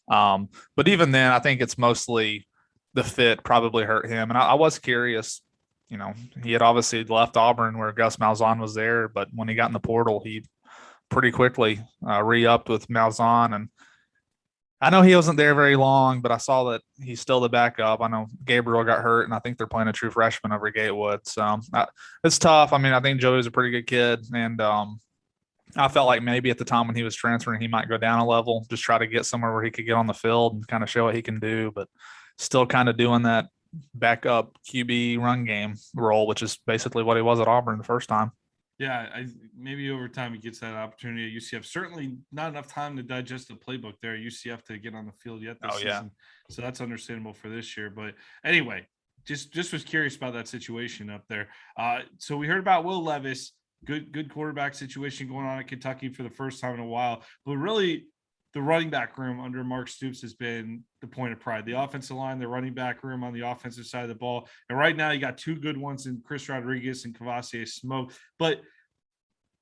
But even then, I think it's mostly the fit probably hurt him. And I was curious, he had obviously left Auburn where Gus Malzahn was there, but when he got in the portal, he pretty quickly re-upped with Malzahn. And I know he wasn't there very long, but I saw that he's still the backup. I know Gabriel got hurt, and I think they're playing a true freshman over Gatewood. So it's tough. I mean, I think Joey's a pretty good kid, and I felt like maybe at the time when he was transferring, he might go down a level, just try to get somewhere where he could get on the field and kind of show what he can do, but still kind of doing that backup QB run game role, which is basically what he was at Auburn the first time. Yeah, maybe over time he gets that opportunity at UCF. Certainly not enough time to digest the playbook there at UCF to get on the field yet this season. So that's understandable for this year. But anyway, just was curious about that situation up there. So we heard about Will Levis, good quarterback situation going on at Kentucky for the first time in a while. But really, the running back room under Mark Stoops has been the point of pride. The offensive line, the running back room on the offensive side of the ball. And right now you got two good ones in Chris Rodriguez and Kavasier Smoke. But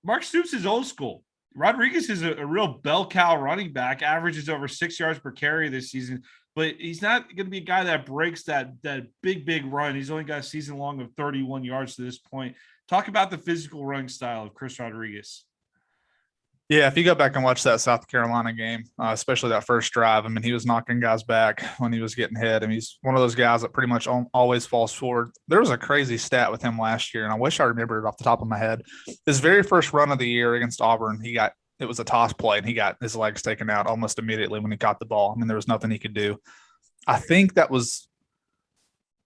Mark Stoops is old school. Rodriguez is a real bell cow running back, averages over 6 yards per carry this season. But he's not going to be a guy that breaks that big run. He's only got a season long of 31 yards to this point. Talk about the physical running style of Chris Rodriguez. Yeah, if you go back and watch that South Carolina game, especially that first drive, I mean, he was knocking guys back when he was getting hit. I mean, he's one of those guys that pretty much always falls forward. There was a crazy stat with him last year, and I wish I remembered it off the top of my head. His very first run of the year against Auburn, it was a toss play, and he got his legs taken out almost immediately when he caught the ball. I mean, there was nothing he could do. I think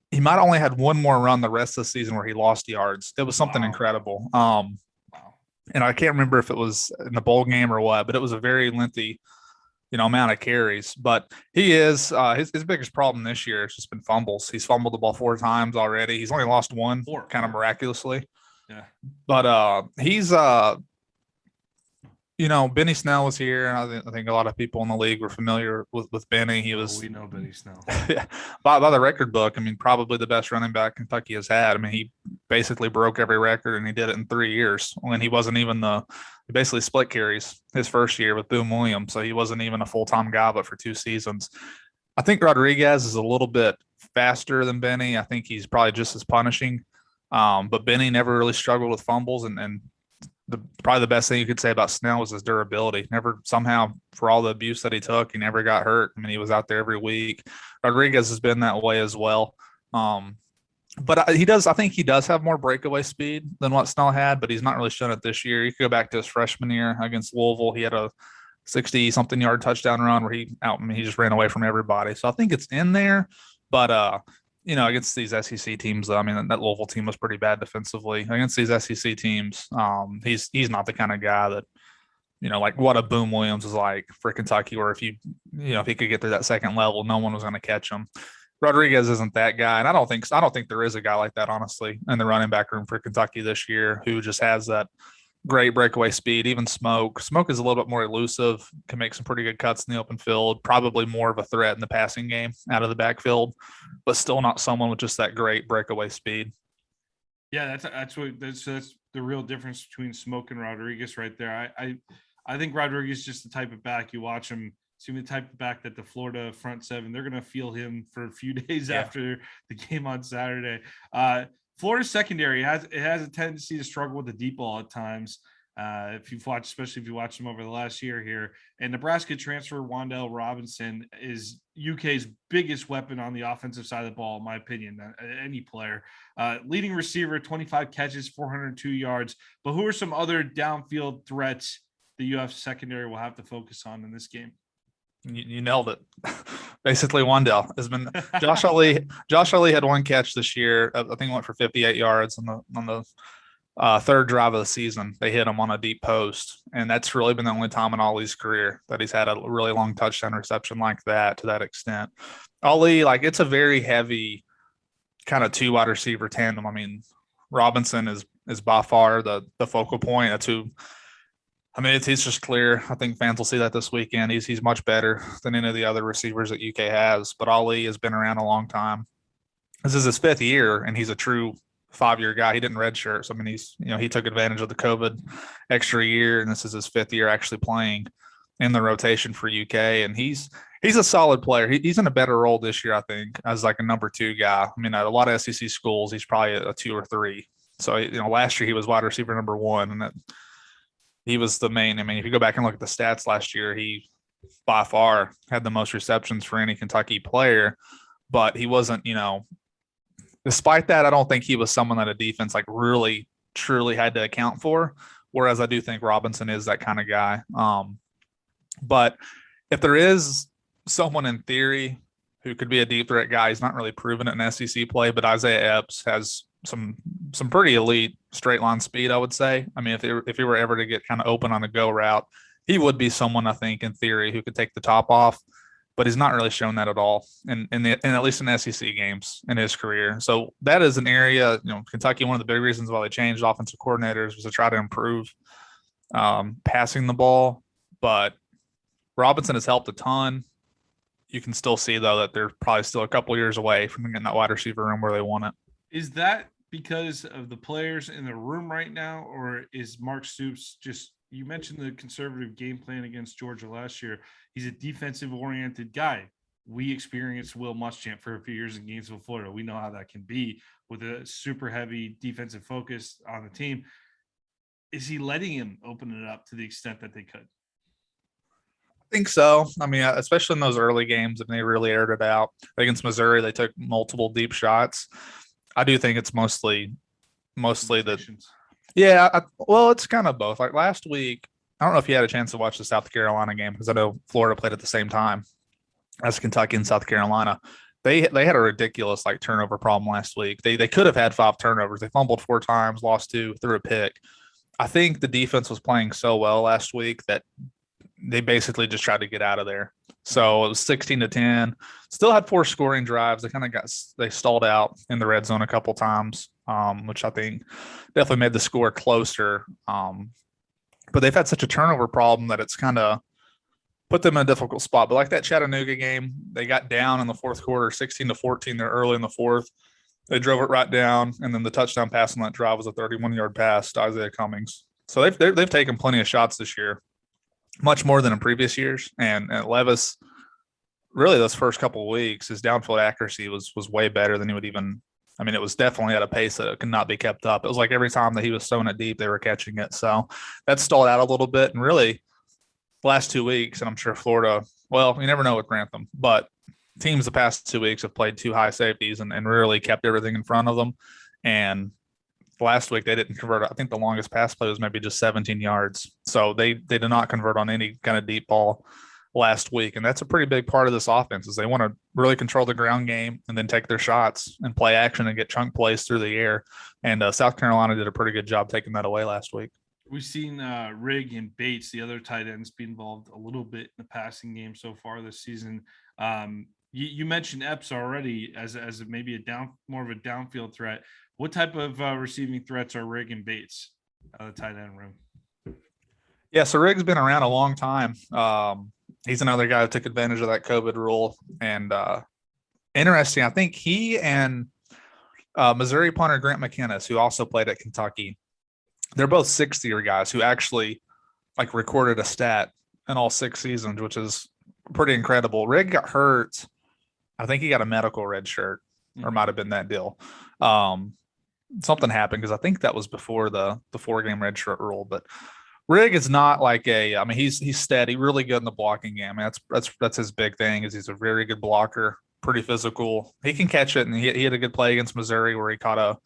he might have only had one more run the rest of the season where he lost yards. It was something incredible. Wow. And I can't remember if it was in the bowl game or what, but it was a very lengthy, amount of carries. But he is his biggest problem this year has just been fumbles. He's fumbled the ball 4 times already. He's only lost one, kind of miraculously. Yeah. But he's Benny Snell was here. I think a lot of people in the league were familiar with Benny. We know Benny Snell. Yeah, by the record book, I mean, probably the best running back Kentucky has had. I mean, he basically broke every record, and he did it in 3 years when he wasn't even he basically split carries his first year with Boone Williams, so he wasn't even a full-time guy, but for 2 seasons. I think Rodriguez is a little bit faster than Benny. I think he's probably just as punishing, but Benny never really struggled with fumbles, and probably the best thing you could say about Snell was his durability. Never somehow, for all the abuse that he took, he never got hurt. I mean, he was out there every week. Rodriguez has been that way as well. But I think he does have more breakaway speed than what Snell had, but he's not really shown it this year. You could go back to his freshman year against Louisville. He had a 60-something yard touchdown run where he just ran away from everybody. So I think it's in there, but against these SEC teams, I mean, that Louisville team was pretty bad defensively. Against these SEC teams, he's not the kind of guy that, like what a Boone Williams is like for Kentucky, where if he could get to that second level, no one was going to catch him. Rodriguez isn't that guy, and I don't think there is a guy like that, honestly, in the running back room for Kentucky this year who just has that great breakaway speed. Even Smoke is a little bit more elusive, can make some pretty good cuts in the open field, probably more of a threat in the passing game out of the backfield, but still not someone with just that great breakaway speed. Yeah, that's the real difference between Smoke and Rodriguez right there. I think Rodriguez is just the type of back you watch him. See the type of back that the Florida front seven, they're going to feel him for a few days after the game on Saturday. Florida's secondary has a tendency to struggle with the deep ball at times. Especially if you watch them over the last year here. And Nebraska transfer Wan'Dale Robinson is UK's biggest weapon on the offensive side of the ball, in my opinion, any player. Leading receiver, 25 catches, 402 yards. But who are some other downfield threats the UF secondary will have to focus on in this game? You nailed it. Basically, Wan'Dale has been Josh Ali had 1 catch this year. I think he went for 58 yards on the third drive of the season. They hit him on a deep post, and that's really been the only time in Ali's career that he's had a really long touchdown reception like that to that extent. Ali, it's a very heavy kind of 2 wide receiver tandem. I mean, Robinson is by far the focal point. That's who. I mean, it's just clear. I think fans will see that this weekend. He's much better than any of the other receivers that UK has. But Ali has been around a long time. This is his 5th year, and he's a true 5-year guy. He didn't redshirt. So, I mean, he took advantage of the COVID extra year, and this is his 5th year actually playing in the rotation for UK. And he's a solid player. He's in a better role this year, I think, as like a number 2 guy. I mean, a lot of SEC schools, he's probably a 2 or 3. So, last year he was wide receiver number 1, and he was the main. I mean, if you go back and look at the stats last year, he by far had the most receptions for any Kentucky player, but he wasn't, despite that, I don't think he was someone that a defense really truly had to account for. Whereas I do think Robinson is that kind of guy. But if there is someone in theory who could be a deep threat guy, he's not really proven it in SEC play, but Isaiah Epps has some pretty elite straight line speed, I would say. I mean, if he were ever to get kind of open on a go route, he would be someone, I think, in theory, who could take the top off, but he's not really shown that at all in at least in SEC games in his career. So that is an area, Kentucky, one of the big reasons why they changed offensive coordinators was to try to improve passing the ball, but Robinson has helped a ton. You can still see, though, that they're probably still a couple years away from getting that wide receiver room where they want it. Is that because of the players in the room right now, or is Mark Stoops just – you mentioned the conservative game plan against Georgia last year. He's a defensive-oriented guy. We experienced Will Muschamp for a few years in Gainesville, Florida. We know how that can be with a super heavy defensive focus on the team. is he letting him open it up to the extent that they could? I think so. I mean, especially in those early games, and they really aired it out. Against Missouri, they took multiple deep shots. I do think it's mostly the yeah. Well, it's kind of both. Like last week, I don't know if you had a chance to watch the South Carolina game because I know Florida played at the same time as Kentucky and South Carolina. They had a ridiculous like turnover problem last week. They could have had 5 turnovers. They fumbled 4 times, lost 2, threw a pick. I think the defense was playing so well last week that they basically just tried to get out of there. So it was 16-10. Still had 4 scoring drives. They stalled out in the red zone a couple times, which I think definitely made the score closer. But they've had such a turnover problem that it's kind of put them in a difficult spot. But like that Chattanooga game, they got down in the fourth quarter, 16-14. They're early in the fourth. They drove it right down, and then the touchdown pass on that drive was a 31-yard pass to Isaiah Cummings. So they've taken plenty of shots this year, much more than in previous years. And Levis, really those first couple of weeks, his downfield accuracy was way better than he would even. I mean, it was definitely at a pace that could not be kept up. It was like every time that he was throwing it deep, they were catching it. So that stalled out a little bit. And really, the last 2 weeks, and I'm sure Florida, well, you never know with Grantham, but teams the past 2 weeks have played 2 high safeties and really kept everything in front of them. And last week they didn't convert. I think the longest pass play was maybe just 17 yards. So they did not convert on any kind of deep ball last week. And that's a pretty big part of this offense is they want to really control the ground game and then take their shots and play action and get chunk plays through the air. And South Carolina did a pretty good job taking that away last week. We've seen Rigg and Bates, the other tight ends, be involved a little bit in the passing game so far this season. You mentioned Epps already as maybe more of a downfield threat. What type of receiving threats are Rigg and Bates out of the tight end room? Yeah, so Rigg's been around a long time. He's another guy who took advantage of that COVID rule. And interesting, I think he and Missouri punter Grant McInnes, who also played at Kentucky, they're both 6th-year guys who actually like recorded a stat in all 6 seasons, which is pretty incredible. Rigg got hurt. I think he got a medical red shirt, or might have been that deal. Something happened because I think that was before the 4-game red shirt rule. But Rigg is not like I mean, he's steady, really good in the blocking game. That's his big thing is he's a very good blocker, pretty physical. He can catch it, and he had a good play against Missouri where he caught a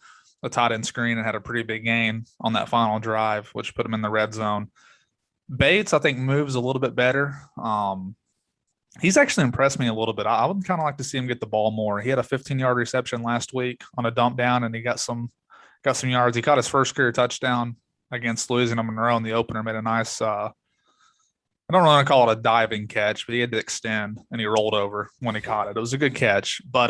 tight end screen and had a pretty big gain on that final drive, which put him in the red zone. Bates, I think, moves a little bit better. He's actually impressed me a little bit. I would kind of like to see him get the ball more. He had a 15-yard reception last week on a dump down, and he got some yards. He caught his first career touchdown against Louisiana Monroe in the opener, made a nice I don't really want to call it a diving catch, but he had to extend, and he rolled over when he caught it. It was a good catch. But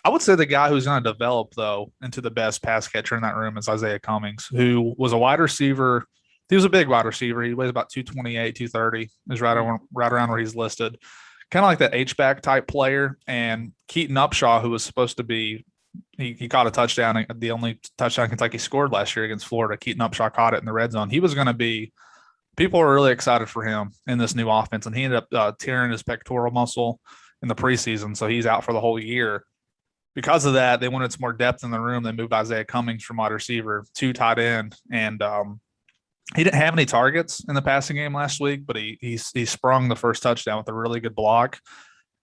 I would say the guy who's going to develop, though, into the best pass catcher in that room is Isaiah Cummings, who was a wide receiver. He was a big wide receiver. He weighs about 228, 230. Is right around where he's listed. Kind of like that H-back type player. And Keaton Upshaw, who was supposed to be he caught a touchdown, the only touchdown Kentucky scored last year against Florida. Keaton Upshaw caught it in the red zone. He was going to be – people were really excited for him in this new offense, and he ended up tearing his pectoral muscle in the preseason, so he's out for the whole year. Because of that, they wanted some more depth in the room. They moved Isaiah Cummings from wide receiver to tight end, and he didn't have any targets in the passing game last week, but he sprung the first touchdown with a really good block.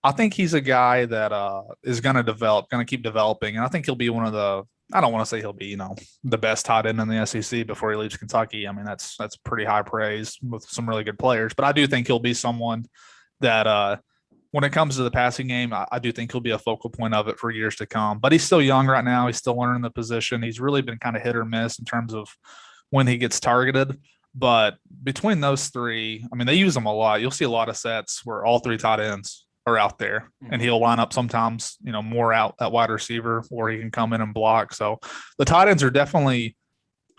I think he's a guy that is going to develop, going to keep developing, and I think he'll be one of the – I don't want to say he'll be, the best tight end in the SEC before he leaves Kentucky. I mean, that's pretty high praise with some really good players, but I do think he'll be someone that when it comes to the passing game, I do think he'll be a focal point of it for years to come. But he's still young right now. He's still learning the position. He's really been kind of hit or miss in terms of when he gets targeted. But between those three, I mean, they use them a lot. You'll see a lot of sets where all 3 tight ends are out there, and he'll line up sometimes, more out at wide receiver, or he can come in and block. So the tight ends are definitely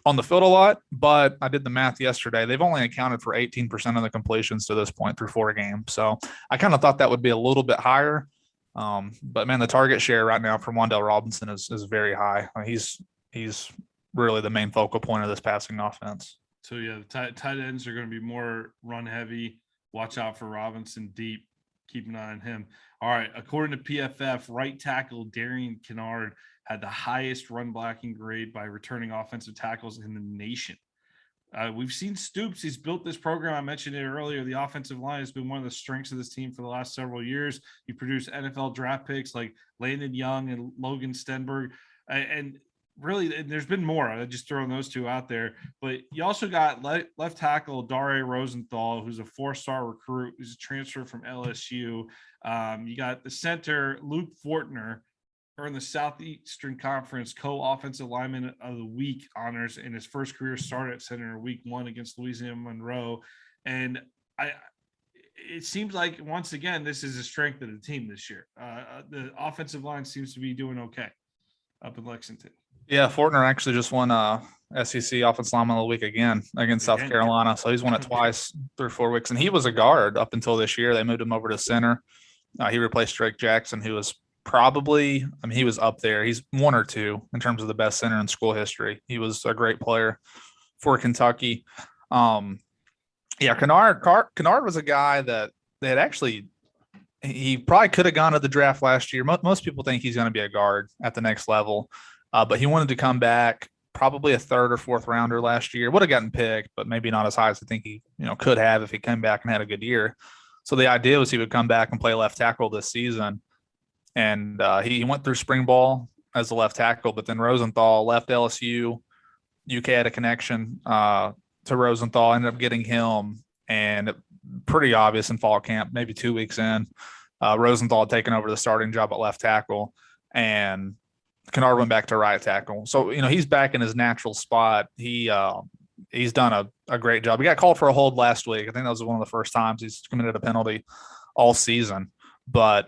on the field a lot, but I did the math yesterday. They've only accounted for 18% of the completions to this point through 4 games. So I kind of thought that would be a little bit higher. But man, the target share right now from Wan'Dale Robinson is very high. He's really the main focal point of this passing offense. So yeah, the tight ends are going to be more run heavy. Watch out for Robinson deep. Keep an eye on him. All right. According to PFF, right tackle Darian Kennard had the highest run blocking grade by returning offensive tackles in the nation. We've seen Stoops. He's built this program. I mentioned it earlier. The offensive line has been one of the strengths of this team for the last several years. He produced NFL draft picks like Landon Young and Logan Stenberg. And really, there's been more. I'm just throwing those two out there. But you also got left tackle Dare Rosenthal, who's a 4-star recruit, who's a transfer from LSU. You got the center, Luke Fortner, earned the Southeastern Conference Co-Offensive Lineman of the Week honors in his first career start at center week 1 against Louisiana Monroe. And it seems like, once again, this is a strength of the team this year. The offensive line seems to be doing okay up in Lexington. Yeah, Fortner actually just won SEC Offensive Lineman of the Week again against South Carolina. So he's won it twice through 4 weeks. And he was a guard up until this year. They moved him over to center. He replaced Drake Jackson, who was probably, he was up there. He's 1 or 2 in terms of the best center in school history. He was a great player for Kentucky. Kennard was a guy that they had actually, he probably could have gone to the draft last year. Most people think he's going to be a guard at the next level, but he wanted to come back, probably a 3rd or 4th rounder last year. Would have gotten picked, but maybe not as high as I think he could have if he came back and had a good year. So the idea was he would come back and play left tackle this season. And he went through spring ball as a left tackle, but then Rosenthal left LSU. UK had a connection to Rosenthal, ended up getting him, and pretty obvious in fall camp, maybe 2 weeks in, Rosenthal had taken over the starting job at left tackle, and Kennard went back to right tackle. So, he's back in his natural spot. He's done a great job. He got called for a hold last week. I think that was one of the first times he's committed a penalty all season, but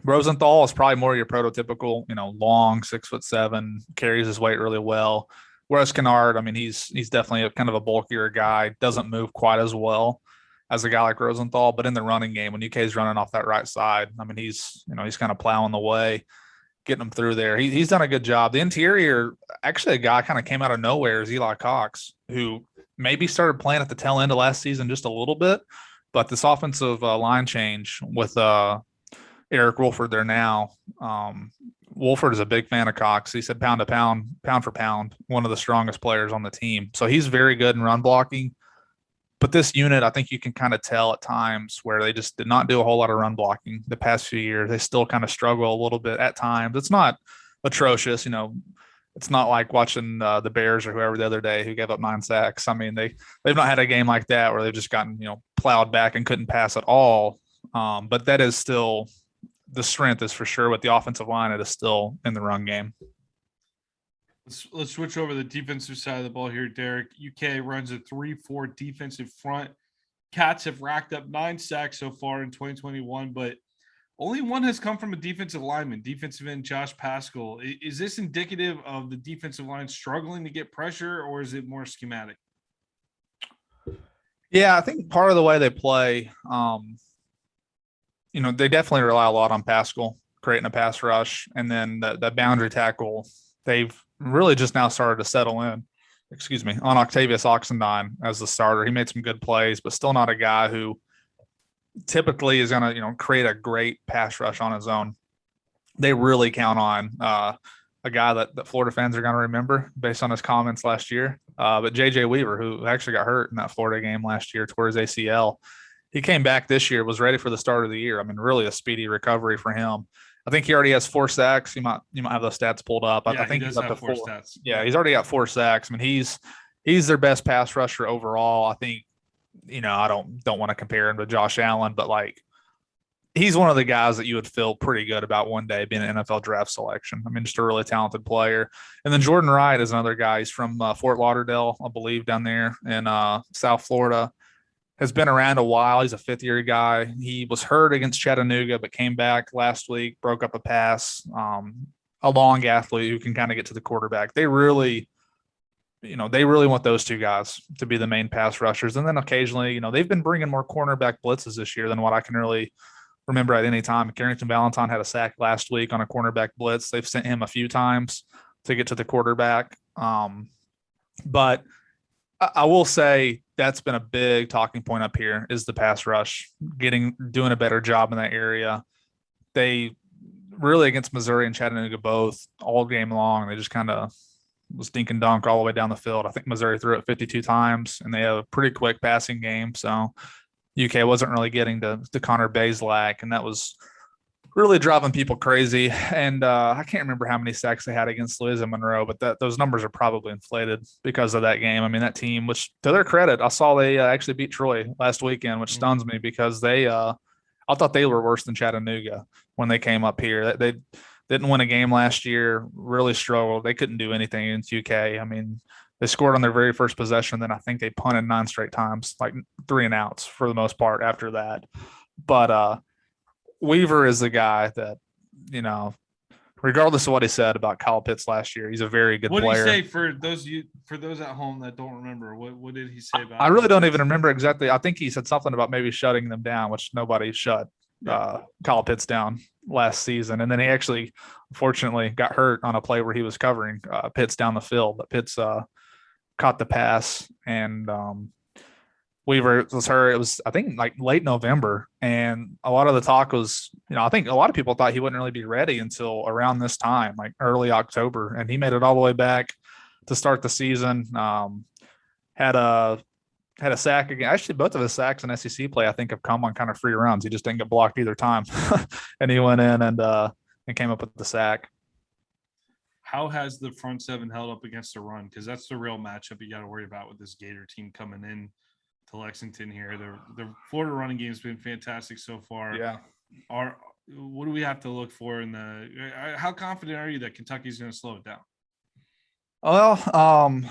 Rosenthal is probably more your prototypical, long, 6'7", carries his weight really well. Whereas Kennard, he's definitely a kind of a bulkier guy, doesn't move quite as well as a guy like Rosenthal. But in the running game, when UK is running off that right side, he's kind of plowing the way, getting them through there. He's done a good job. The interior, actually, a guy kind of came out of nowhere is Eli Cox, who maybe started playing at the tail end of last season just a little bit, but this offensive line change with Eric Wolford there now. Wolford is a big fan of Cox. He said pound for pound, one of the strongest players on the team. So he's very good in run blocking. But this unit, I think you can kind of tell at times where they just did not do a whole lot of run blocking the past few years. They still kind of struggle a little bit at times. It's not atrocious, It's not like watching the Bears or whoever the other day who gave up 9 sacks. They've not had a game like that where they've just gotten plowed back and couldn't pass at all. But that is still the strength is for sure with the offensive line. It is still in the run game. Let's switch over to the defensive side of the ball here, Derek. UK runs a 3-4 defensive front. Cats have racked up 9 sacks so far in 2021, but only one has come from a defensive lineman, defensive end Josh Paschal. Is this indicative of the defensive line struggling to get pressure, or is it more schematic? Yeah, I think part of the way they play, they definitely rely a lot on Paschal creating a pass rush, and then the boundary tackle, they've really just now started to settle in, on Octavius Oxendine as the starter. He made some good plays, but still not a guy who typically is going to, create a great pass rush on his own. They really count on a guy that Florida fans are going to remember based on his comments last year. But JJ Weaver, who actually got hurt in that Florida game last year, tore his ACL. He came back this year, was ready for the start of the year. Really a speedy recovery for him. I think he already has 4 sacks. You might have those stats pulled up. Yeah, I think he's up to 4 stats. Yeah, he's already got 4 sacks. He's their best pass rusher overall. I think, I don't want to compare him to Josh Allen, but he's one of the guys that you would feel pretty good about one day being an NFL draft selection. Just a really talented player. And then Jordan Wright is another guy. He's from Fort Lauderdale, I believe, down there in South Florida. Has been around a while. He's a 5th-year guy. He was hurt against Chattanooga, but came back last week, broke up a pass. A long athlete who can kind of get to the quarterback. They really want those 2 guys to be the main pass rushers. And then occasionally, they've been bringing more cornerback blitzes this year than what I can really remember at any time. Carrington Valentine had a sack last week on a cornerback blitz. They've sent him a few times to get to the quarterback. But I will say that's been a big talking point up here is the pass rush, doing a better job in that area. They really, against Missouri and Chattanooga both all game long, they just kind of was dink and dunk all the way down the field. I think Missouri threw it 52 times, and they have a pretty quick passing game. So UK wasn't really getting to Connor Bazelak, and that was really driving people crazy. And I can't remember how many sacks they had against Louisiana Monroe, but those numbers are probably inflated because of that game. I mean, that team, which to their credit, I saw they actually beat Troy last weekend, which stuns me because I thought they were worse than Chattanooga when they came up here. They didn't win a game last year, really struggled. They couldn't do anything against UK. I mean, they scored on their very first possession. Then I think they punted 9 straight times, like 3 and outs for the most part after that. But Weaver is the guy that, regardless of what he said about Kyle Pitts last year, he's a very good player. What did he say for those at home that don't remember? What did he say about? I really don't even remember exactly. I think he said something about maybe shutting them down, which nobody shut Kyle Pitts down last season. And then he actually, unfortunately, got hurt on a play where he was covering Pitts down the field. But Pitts caught the pass, and Weaver was hurt. It was, I think, like late November. And a lot of the talk was, I think a lot of people thought he wouldn't really be ready until around this time, like early October. And he made it all the way back to start the season. Had a sack again. Actually, both of his sacks in SEC play, I think, have come on kind of free runs. He just didn't get blocked either time. And he went in and came up with the sack. How has the front seven held up against the run? Because that's the real matchup you got to worry about with this Gator team coming in to Lexington here. The Florida running game has been fantastic so far. Yeah. What do we have to look for in how confident are you that Kentucky's going to slow it down? Well,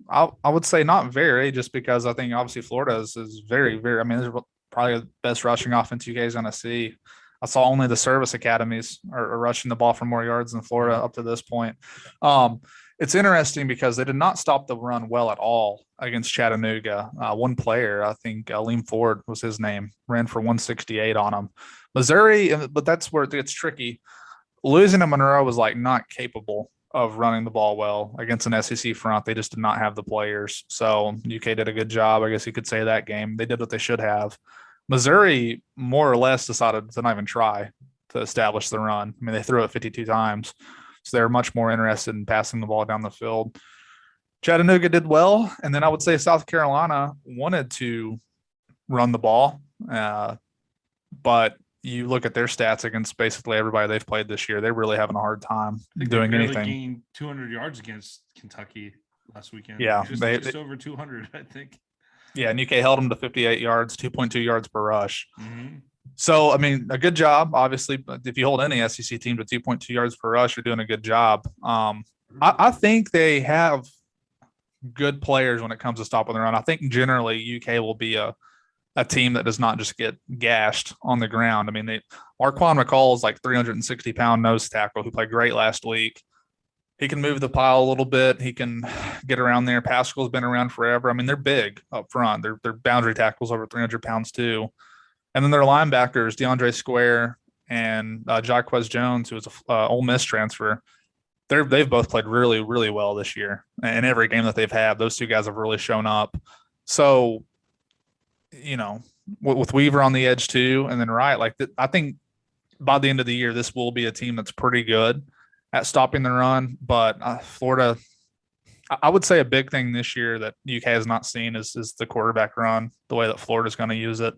I would say not very, just because I think obviously Florida is very, very, I mean, this is probably the best rushing offense UK is going to see. I saw only the service academies are rushing the ball for more yards than Florida up to this point. It's interesting because they did not stop the run well at all against Chattanooga. One player, I think Liam Ford was his name, ran for 168 on them. Missouri, but that's where it gets tricky. Louisiana Monroe was like not capable of running the ball well against an SEC front. They just did not have the players. So UK did a good job, I guess you could say, that game. They did what they should have. Missouri more or less decided to not even try to establish the run. I mean, they threw it 52 times. So they're much more interested in passing the ball down the field. Chattanooga did well. And then I would say South Carolina wanted to run the ball. But you look at their stats against basically everybody they've played this year, they're really having a hard time doing anything. They gained 200 yards against Kentucky last weekend. Yeah. Just over 200, I think. Yeah, and UK held them to 58 yards, 2.2 yards per rush. Mm-hmm. So, I mean, a good job, obviously. But if you hold any SEC team to 2.2 yards per rush, you're doing a good job. I think they have good players when it comes to stopping the run. I think generally UK will be a team that does not just get gashed on the ground. I mean, Marquand McCall is like 360-pound nose tackle who played great last week. He can move the pile a little bit. He can get around there. Pascal's been around forever. I mean, they're big up front. They're boundary tackles over 300 pounds too. And then their linebackers, DeAndre Square and Jaquez Jones, who was a Ole Miss transfer. They've both played really, really well this year. And every game that they've had, those two guys have really shown up. So, with Weaver on the edge too, and then Wright, I think by the end of the year, this will be a team that's pretty good at stopping the run. But Florida, I would say a big thing this year that UK has not seen is the quarterback run, the way that Florida's going to use it.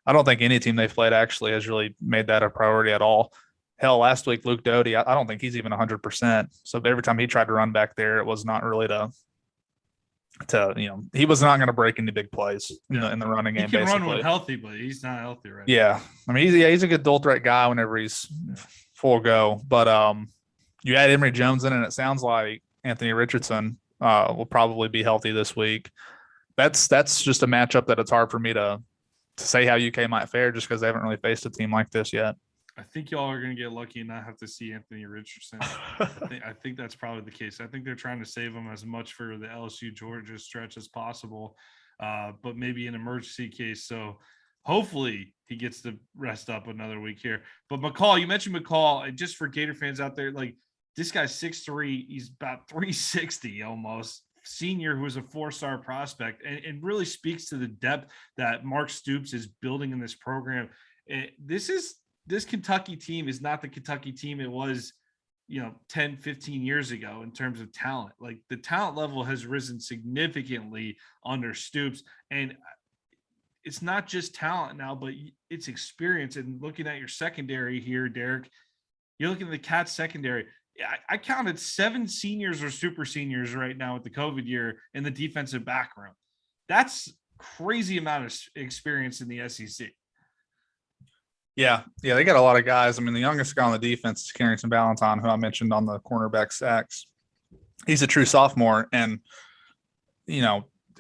I don't think any team they've played actually has really made that a priority at all. Hell, last week, Luke Doty, I don't think he's even 100%. So every time he tried to run back there, it was not really he was not going to break any big plays in the running game. He can basically run when healthy, but he's not healthy right now. Yeah. I mean, he's a good dual threat guy whenever he's full go. But you add Emory Jones in, and it sounds like Anthony Richardson will probably be healthy this week. That's just a matchup that it's hard for me to say how UK might fare just because they haven't really faced a team like this yet. I think y'all are going to get lucky and not have to see Anthony Richardson. I think that's probably the case. I think they're trying to save him as much for the LSU Georgia stretch as possible, but maybe an emergency case. So hopefully he gets to rest up another week here. But McCall, you mentioned McCall, and just for Gator fans out there, this guy's 6'3", he's about 360 almost. Senior who was a 4-star prospect and really speaks to the depth that Mark Stoops is building in this program. This Kentucky team is not the Kentucky team it was 10, 15 years ago in terms of talent. Like the talent level has risen significantly under Stoops. And it's not just talent now, but it's experience. And looking at your secondary here, Derek, you're looking at the Cats secondary. I counted 7 seniors or super seniors right now with the COVID year in the defensive back room. That's crazy amount of experience in the SEC. Yeah, they got a lot of guys. I mean, the youngest guy on the defense is Carrington Valentine, who I mentioned on the cornerback sacks. He's a true sophomore, and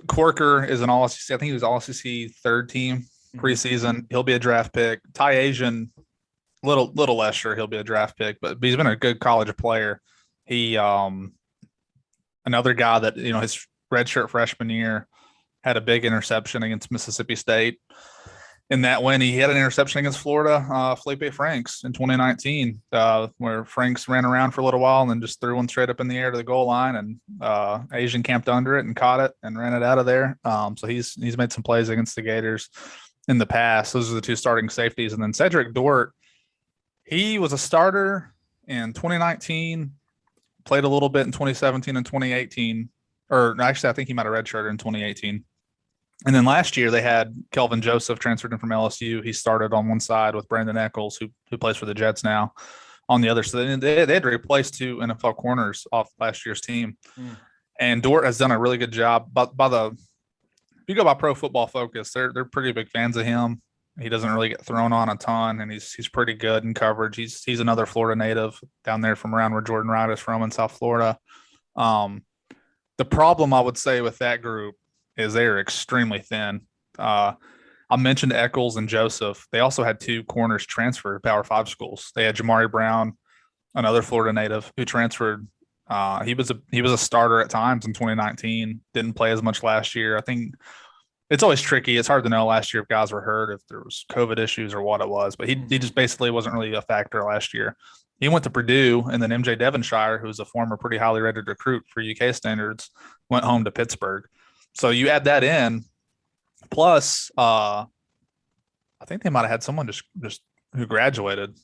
Corker is an All-SEC. I think he was All-SEC third team preseason. He'll be a draft pick. Ty Asian, little less sure he'll be a draft pick, but he's been a good college player. He another guy that his redshirt freshman year had a big interception against Mississippi State. In that win, he had an interception against Florida, Felipe Franks in 2019, where Franks ran around for a little while and then just threw one straight up in the air to the goal line, and Asian camped under it and caught it and ran it out of there. So he's made some plays against the Gators in the past. Those are the two starting safeties. And then Cedric Dort, he was a starter in 2019, played a little bit in 2017 and 2018. Or actually, I think he might have redshirted in 2018. And then last year they had Kelvin Joseph transferred in from LSU. He started on one side with Brandon Eccles, who plays for the Jets now, on the other. So they had to replace 2 NFL corners off last year's team. And Dort has done a really good job. But if you go by Pro Football Focus, they're pretty big fans of him. He doesn't really get thrown on a ton, and he's pretty good in coverage. He's another Florida native down there from around where Jordan Wright is from in South Florida. The problem I would say with that group is they are extremely thin. I mentioned Eccles and Joseph. They also had 2 corners transfer to Power 5 schools. They had Jamari Brown, another Florida native, who transferred. He was a starter at times in 2019. Didn't play as much last year. I think it's always tricky. It's hard to know last year if guys were hurt, if there was COVID issues or what it was. But he just basically wasn't really a factor last year. He went to Purdue, and then MJ Devonshire, who's a former pretty highly rated recruit for UK standards, went home to Pittsburgh. So you add that in, plus I think they might have had someone just who graduated.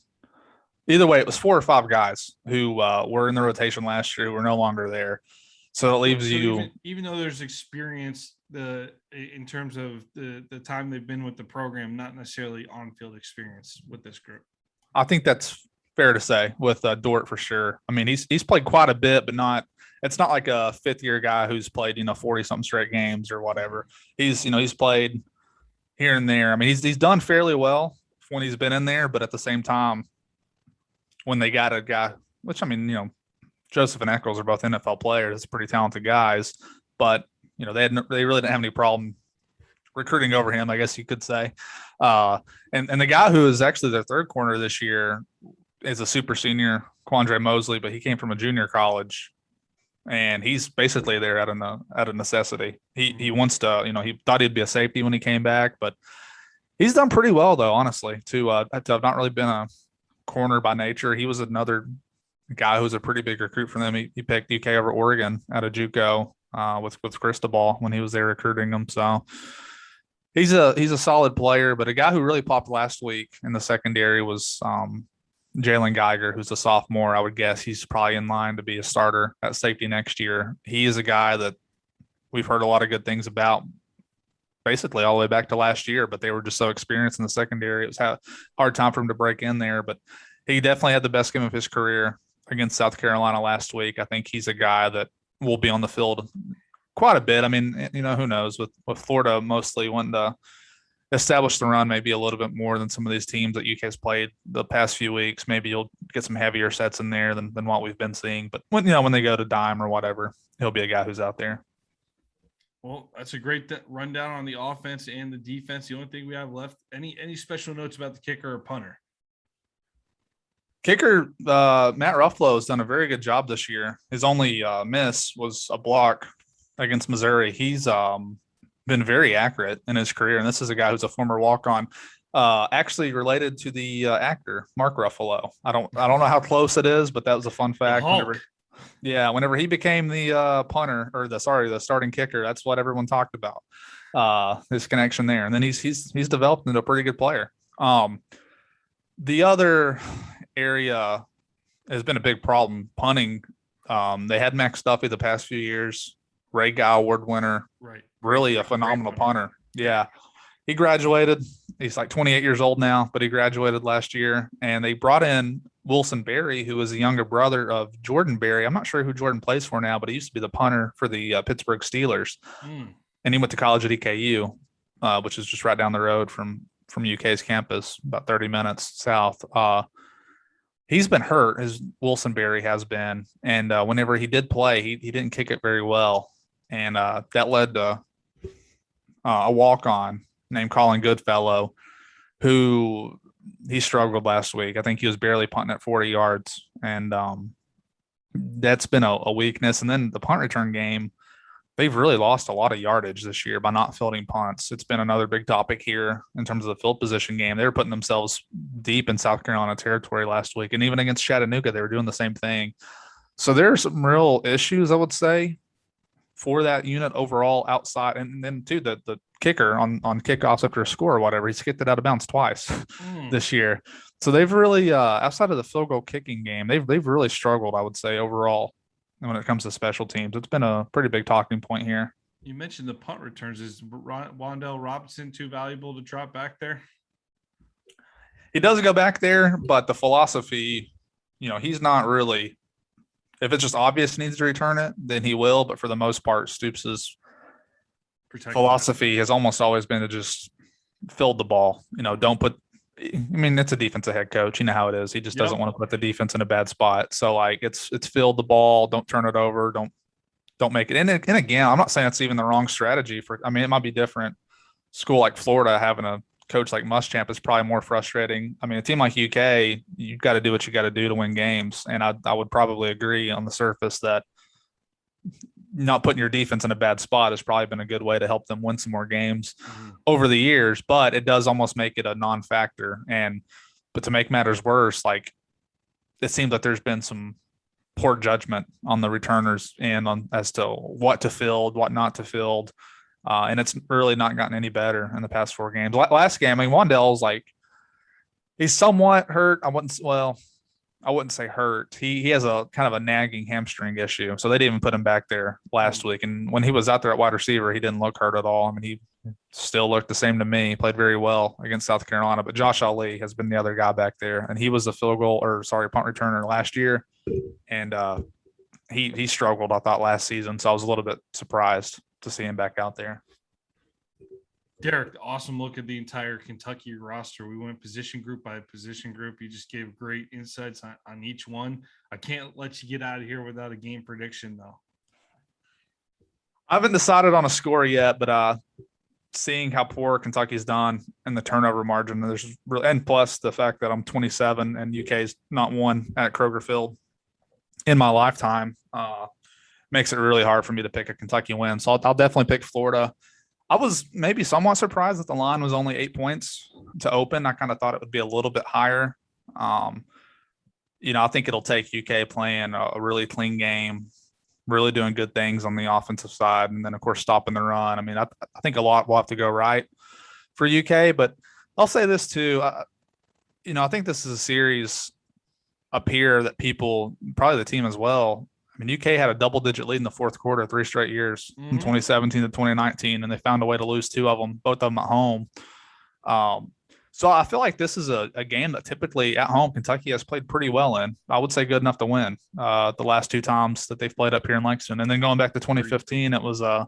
Either way, it was 4 or 5 guys who were in the rotation last year who were no longer there. So it leaves you even though there's experience in terms of the time they've been with the program, not necessarily on-field experience with this group. I think that's fair to say with Dort for sure. I mean, he's played quite a bit, but it's not like a 5th-year guy who's played 40-something straight games or whatever. He's played here and there. I mean, he's done fairly well when he's been in there, but at the same time, when they got a guy, which I mean, Joseph and Eccles are both NFL players, pretty talented guys, but they really didn't have any problem recruiting over him, I guess you could say. And the guy who is actually their 3rd corner this year is a super senior, Quandre Mosley, but he came from a junior college, and he's basically there out of necessity. He wants to, he thought he'd be a safety when he came back, but he's done pretty well though, honestly. To have not really been a corner by nature. He was another guy who's a pretty big recruit for them. He picked UK over Oregon out of JUCO with Cristobal when he was there recruiting him. So he's a solid player, but a guy who really popped last week in the secondary was Jalen Geiger, who's a sophomore. I would guess he's probably in line to be a starter at safety next year. He is a guy that we've heard a lot of good things about basically all the way back to last year, but they were just so experienced in the secondary. It was a hard time for him to break in there, but he definitely had the best game of his career against South Carolina last week. I think he's a guy that will be on the field quite a bit. I mean, who knows, with Florida mostly wanting to establish the run maybe a little bit more than some of these teams that UK's played the past few weeks. Maybe you'll get some heavier sets in there than what we've been seeing. But when they go to dime or whatever, he'll be a guy who's out there. Well, that's a great rundown on the offense and the defense. The only thing we have left, any special notes about the kicker or punter? Kicker, Matt Ruffalo has done a very good job this year. His only miss was a block against Missouri. He's been very accurate in his career, and this is a guy who's a former walk-on, actually related to the actor Mark Ruffalo. I don't know how close it is, but that was a fun fact. Whenever he became the punter or the starting kicker, that's what everyone talked about. His connection there, and then he's developed into a pretty good player. The other area has been a big problem punting. They had Max Duffy the past few years, Ray Guy Award winner, Right. really a phenomenal punter. Yeah. He graduated. He's like 28 years old now, but he graduated last year. And they brought in Wilson Berry, who is the younger brother of Jordan Berry. I'm not sure who Jordan plays for now, but he used to be the punter for the Pittsburgh Steelers. And he went to college at EKU, which is just right down the road from UK's campus, about 30 minutes south. He's been hurt, as Wilson Berry has been. And whenever he did play, he didn't kick it very well. And that led to a walk-on named Colin Goodfellow, who he struggled last week. I think he was barely punting at 40 yards. And that's been a weakness. And then the punt return game, they've really lost a lot of yardage this year by not fielding punts. It's been another big topic here in terms of the field position game. They were putting themselves deep in South Carolina territory last week. And even against Chattanooga, they were doing the same thing. So there are some real issues, I would say, for that unit overall outside. And then, too, the kicker on kickoffs after a score or whatever, he's kicked it out of bounds twice this year. So they've really, outside of the field goal kicking game, they've really struggled, I would say, overall. And when it comes to special teams, it's been a pretty big talking point here. You mentioned the punt returns. Is Wandell Robinson too valuable to drop back there? He does go back there, but the philosophy, he's not really. If it's just obvious he needs to return it, then he will. But for the most part, Stoops' philosophy has almost always been to just field the ball. Don't put. I mean, it's a defensive head coach. You know how it is. He just doesn't want to put the defense in a bad spot. So, like, it's field the ball. Don't turn it over. Don't make it. And again, I'm not saying it's even the wrong strategy for. I mean, it might be different. School like Florida having a coach like Muschamp is probably more frustrating. I mean, a team like UK, you've got to do what you got to do to win games. And I would probably agree on the surface that not putting your defense in a bad spot has probably been a good way to help them win some more games over the years, but it does almost make it a non-factor. But to make matters worse, like, it seems like there's been some poor judgment on the returners and as to what to field, what not to field. And it's really not gotten any better in the past 4 games. Last game, I mean, Wandell's like, he's somewhat hurt. I wouldn't say hurt. He has a kind of a nagging hamstring issue. So they didn't even put him back there last week. And when he was out there at wide receiver, he didn't look hurt at all. I mean, he still looked the same to me. He played very well against South Carolina. But Josh Ali has been the other guy back there. And he was the punt returner last year. And he struggled, I thought, last season. So I was a little bit surprised to see him back out there. Derek, awesome look at the entire Kentucky roster. We went position group by position group. You just gave great insights on each one. I can't let you get out of here without a game prediction, though. I haven't decided on a score yet, but seeing how poor Kentucky's done and the turnover margin, and plus the fact that I'm 27 and UK's not won at Kroger Field in my lifetime, makes it really hard for me to pick a Kentucky win. So I'll definitely pick Florida. I was maybe somewhat surprised that the line was only 8 points to open. I kind of thought it would be a little bit higher. I think it'll take UK playing a really clean game, really doing good things on the offensive side, and then, of course, stopping the run. I mean, I think a lot will have to go right for UK, but I'll say this too. I think this is a series up here that people, probably the team as well, I mean, UK had a double-digit lead in the fourth quarter 3 straight years, from 2017 to 2019, and they found a way to lose 2 of them, both of them at home. So I feel like this is a game that typically at home Kentucky has played pretty well in. I would say good enough to win the last 2 times that they've played up here in Lexington. And then going back to 2015, it was a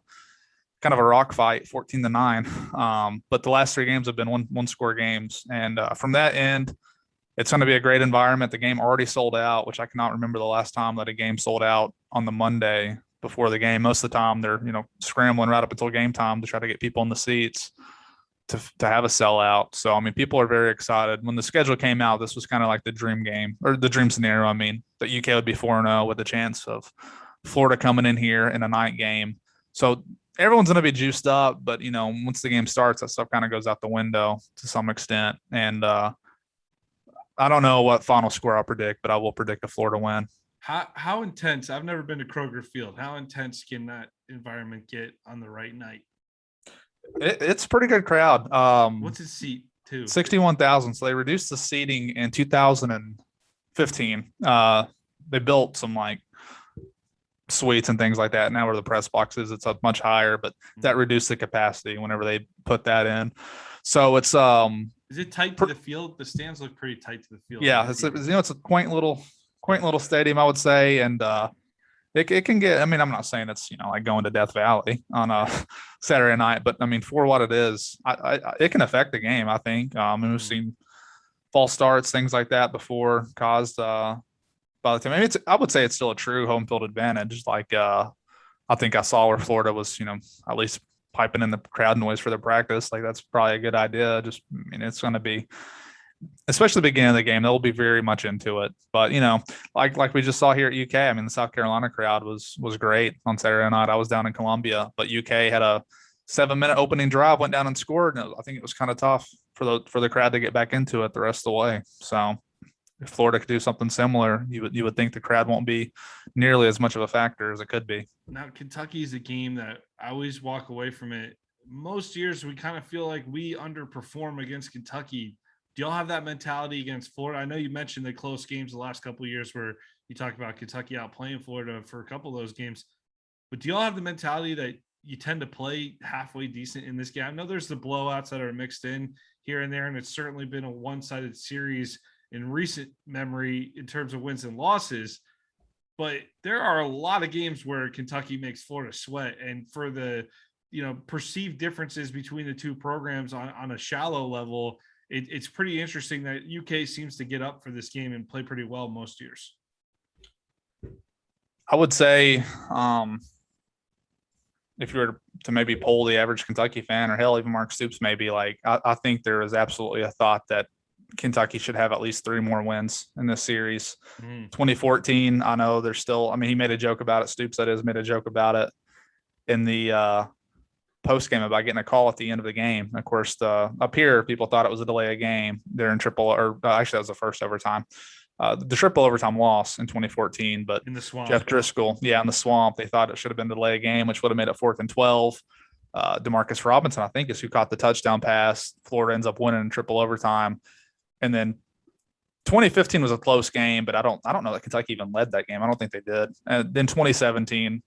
kind of a rock fight, 14-9. But the last 3 games have been one-score games. And from that end, it's going to be a great environment. The game already sold out, which I cannot remember the last time that a game sold out on the Monday before the game. Most of the time they're, scrambling right up until game time to try to get people in the seats to have a sellout. So, I mean, people are very excited. When the schedule came out, this was kind of like the dream game, or the dream scenario. I mean, that UK would be 4-0 with a chance of Florida coming in here in a night game. So everyone's going to be juiced up, but, once the game starts, that stuff kind of goes out the window to some extent. And, I don't know what final score I'll predict, but I will predict a Florida win. How intense? I've never been to Kroger Field. How intense can that environment get on the right night? It's a pretty good crowd. What's its seat too? 61,000. So they reduced the seating in 2015 15. They built some like suites and things like that. Now where the press box is, it's up much higher, but that reduced the capacity whenever they put that in. So it's Is it tight to the field? The stands look pretty tight to the field. Yeah, it's a quaint little stadium, I would say, and it can get. I mean, I'm not saying it's like going to Death Valley on a Saturday night, but I mean for what it is, it can affect the game. I think. And we've seen false starts, things like that before caused by the team. I mean, I would say it's still a true home field advantage. Like I think I saw where Florida was, at least piping in the crowd noise for their practice. Like that's probably a good idea. Just, I mean, it's going to be, especially the beginning of the game, they'll be very much into it. But like we just saw here at UK, I mean, the South Carolina crowd was great on Saturday night. I was down in Columbia, but UK had a 7-minute opening drive, went down and scored, and I think it was kind of tough for the crowd to get back into it the rest of the way. So if Florida could do something similar, you would think the crowd won't be nearly as much of a factor as it could be. Now, Kentucky is a game that I always walk away from it. Most years we kind of feel like we underperform against Kentucky. Do y'all have that mentality against Florida? I know you mentioned the close games the last couple of years where you talked about Kentucky outplaying Florida for a couple of those games. But do y'all have the mentality that you tend to play halfway decent in this game? I know there's the blowouts that are mixed in here and there, and it's certainly been a one-sided series in recent memory in terms of wins and losses. But there are a lot of games where Kentucky makes Florida sweat, and for the perceived differences between the two programs on a shallow level, it's pretty interesting that UK seems to get up for this game and play pretty well most years. I would say if you were to maybe poll the average Kentucky fan, or hell, even Mark Stoops, maybe, like I think there is absolutely a thought that Kentucky should have at least 3 more wins in this series. 2014, I know there's still, I mean, he made a joke about it. Stoops, that is, made a joke about it in the post game about getting a call at the end of the game. Of course, up here, people thought it was a delay of game. They're in actually that was the first overtime. The triple overtime loss in 2014, but in the swamp, Jeff Driscoll, in the swamp, they thought it should have been a delay of game, which would have made it 4th and 12. Demarcus Robinson, I think, is who caught the touchdown pass. Florida ends up winning in triple overtime. And then 2015 was a close game, but I don't know that Kentucky even led that game. I don't think they did. And then 2017,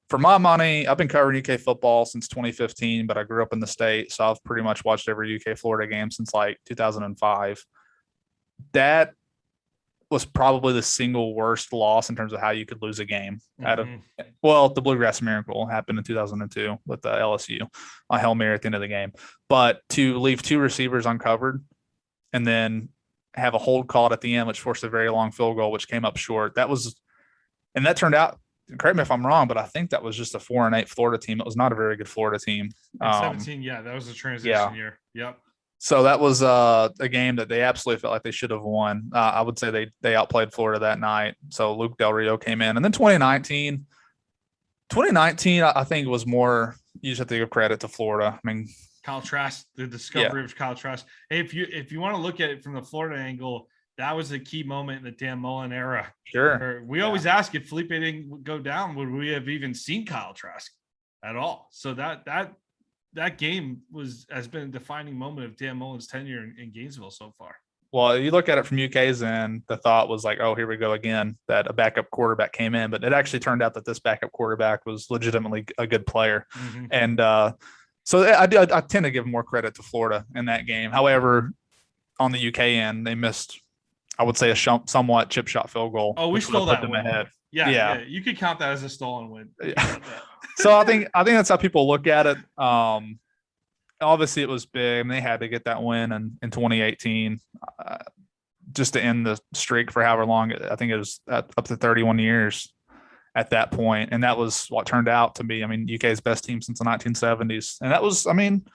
for my money, I've been covering UK football since 2015, but I grew up in the state, so I've pretty much watched every UK Florida game since like 2005. That was probably the single worst loss in terms of how you could lose a game. The Bluegrass Miracle happened in 2002 with the LSU, a Hail Mary at the end of the game. But to leave 2 receivers uncovered and then have a hold called at the end, which forced a very long field goal, which came up short. That turned out, correct me if I'm wrong, but I think that was just a 4-8 Florida team. It was not a very good Florida team. 17, that was a transition year. Yep. So that was a game that they absolutely felt like they should have won. I would say they outplayed Florida that night. So Luke Del Rio came in. And then 2019, I think was more, you just have to give credit to Florida. I mean, Kyle Trask, the discovery of Kyle Trask. Hey, if you want to look at it from the Florida angle, that was a key moment in the Dan Mullen era. Sure. We always ask, if Felipe didn't go down, would we have even seen Kyle Trask at all? So that game has been a defining moment of Dan Mullen's tenure in Gainesville so far. Well, you look at it from UK's end, the thought was like, oh, here we go again, that a backup quarterback came in. But it actually turned out that this backup quarterback was legitimately a good player. And so I tend to give more credit to Florida in that game. However, on the UK end, they missed, I would say, a somewhat chip shot field goal. Oh, we stole that win. Ahead. Yeah. You could count that as a stolen win. So I think that's how people look at it. Obviously, it was big, and they had to get that win in 2018 just to end the streak for however long. I think it was up to 31 years at that point, and that was what turned out to be, I mean, UK's best team since the 1970s. And that was, I mean,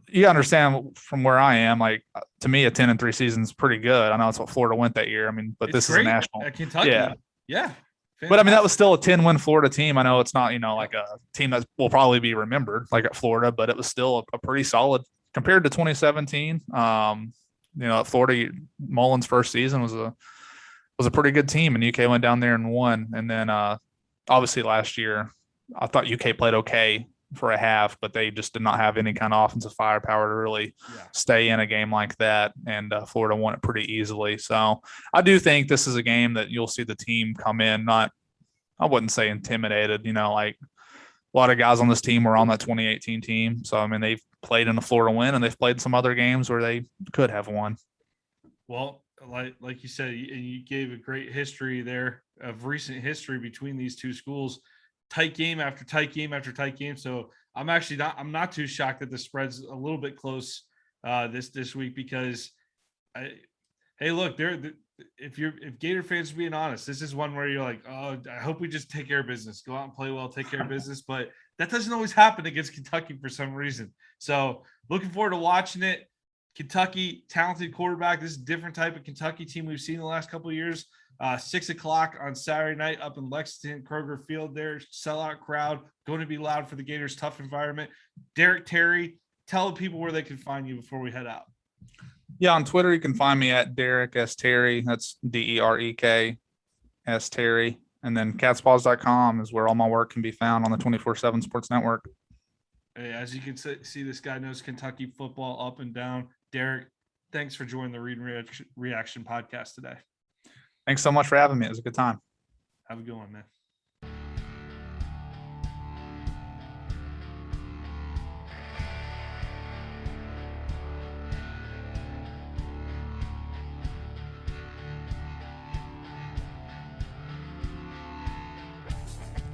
you understand from where I am, like, to me, a 10-3 season is pretty good. I know that's what Florida went that year. I mean, but this is a national. At Kentucky. Yeah. Fantastic. But I mean, that was still a 10-win Florida team. I know it's not, like a team that will probably be remembered like at Florida, but it was still a pretty solid compared to 2017. At Florida, Mullen's first season was a pretty good team, and UK went down there and won. And then obviously last year, I thought UK played okay, for a half, but they just did not have any kind of offensive firepower to really stay in a game like that. And Florida won it pretty easily. So I do think this is a game that you'll see the team come in, I wouldn't say intimidated, like a lot of guys on this team were on that 2018 team. So, I mean, they've played in a Florida win and they've played some other games where they could have won. Well, like you said, you gave a great history there of recent history between these two schools. Tight game after tight game after tight game. So I'm not too shocked that the spread's a little bit close this week because hey, look, if Gator fans are being honest, this is one where you're like, oh, I hope we just take care of business, go out and play well, take care of business. But that doesn't always happen against Kentucky for some reason. So looking forward to watching it. Kentucky, talented quarterback. This is a different type of Kentucky team we've seen the last couple of years. 6:00 on Saturday night up in Lexington, Kroger Field there. Sellout crowd. Going to be loud for the Gators' tough environment. Derek Terry, tell the people where they can find you before we head out. Yeah, on Twitter, you can find me at Derek S. Terry. That's DEREK S. Terry. And then catspaws.com is where all my work can be found on the 24/7 Sports Network. Hey, as you can see, this guy knows Kentucky football up and down. Derek, thanks for joining the Read and Reaction podcast today. Thanks so much for having me. It was a good time. Have a good one, man.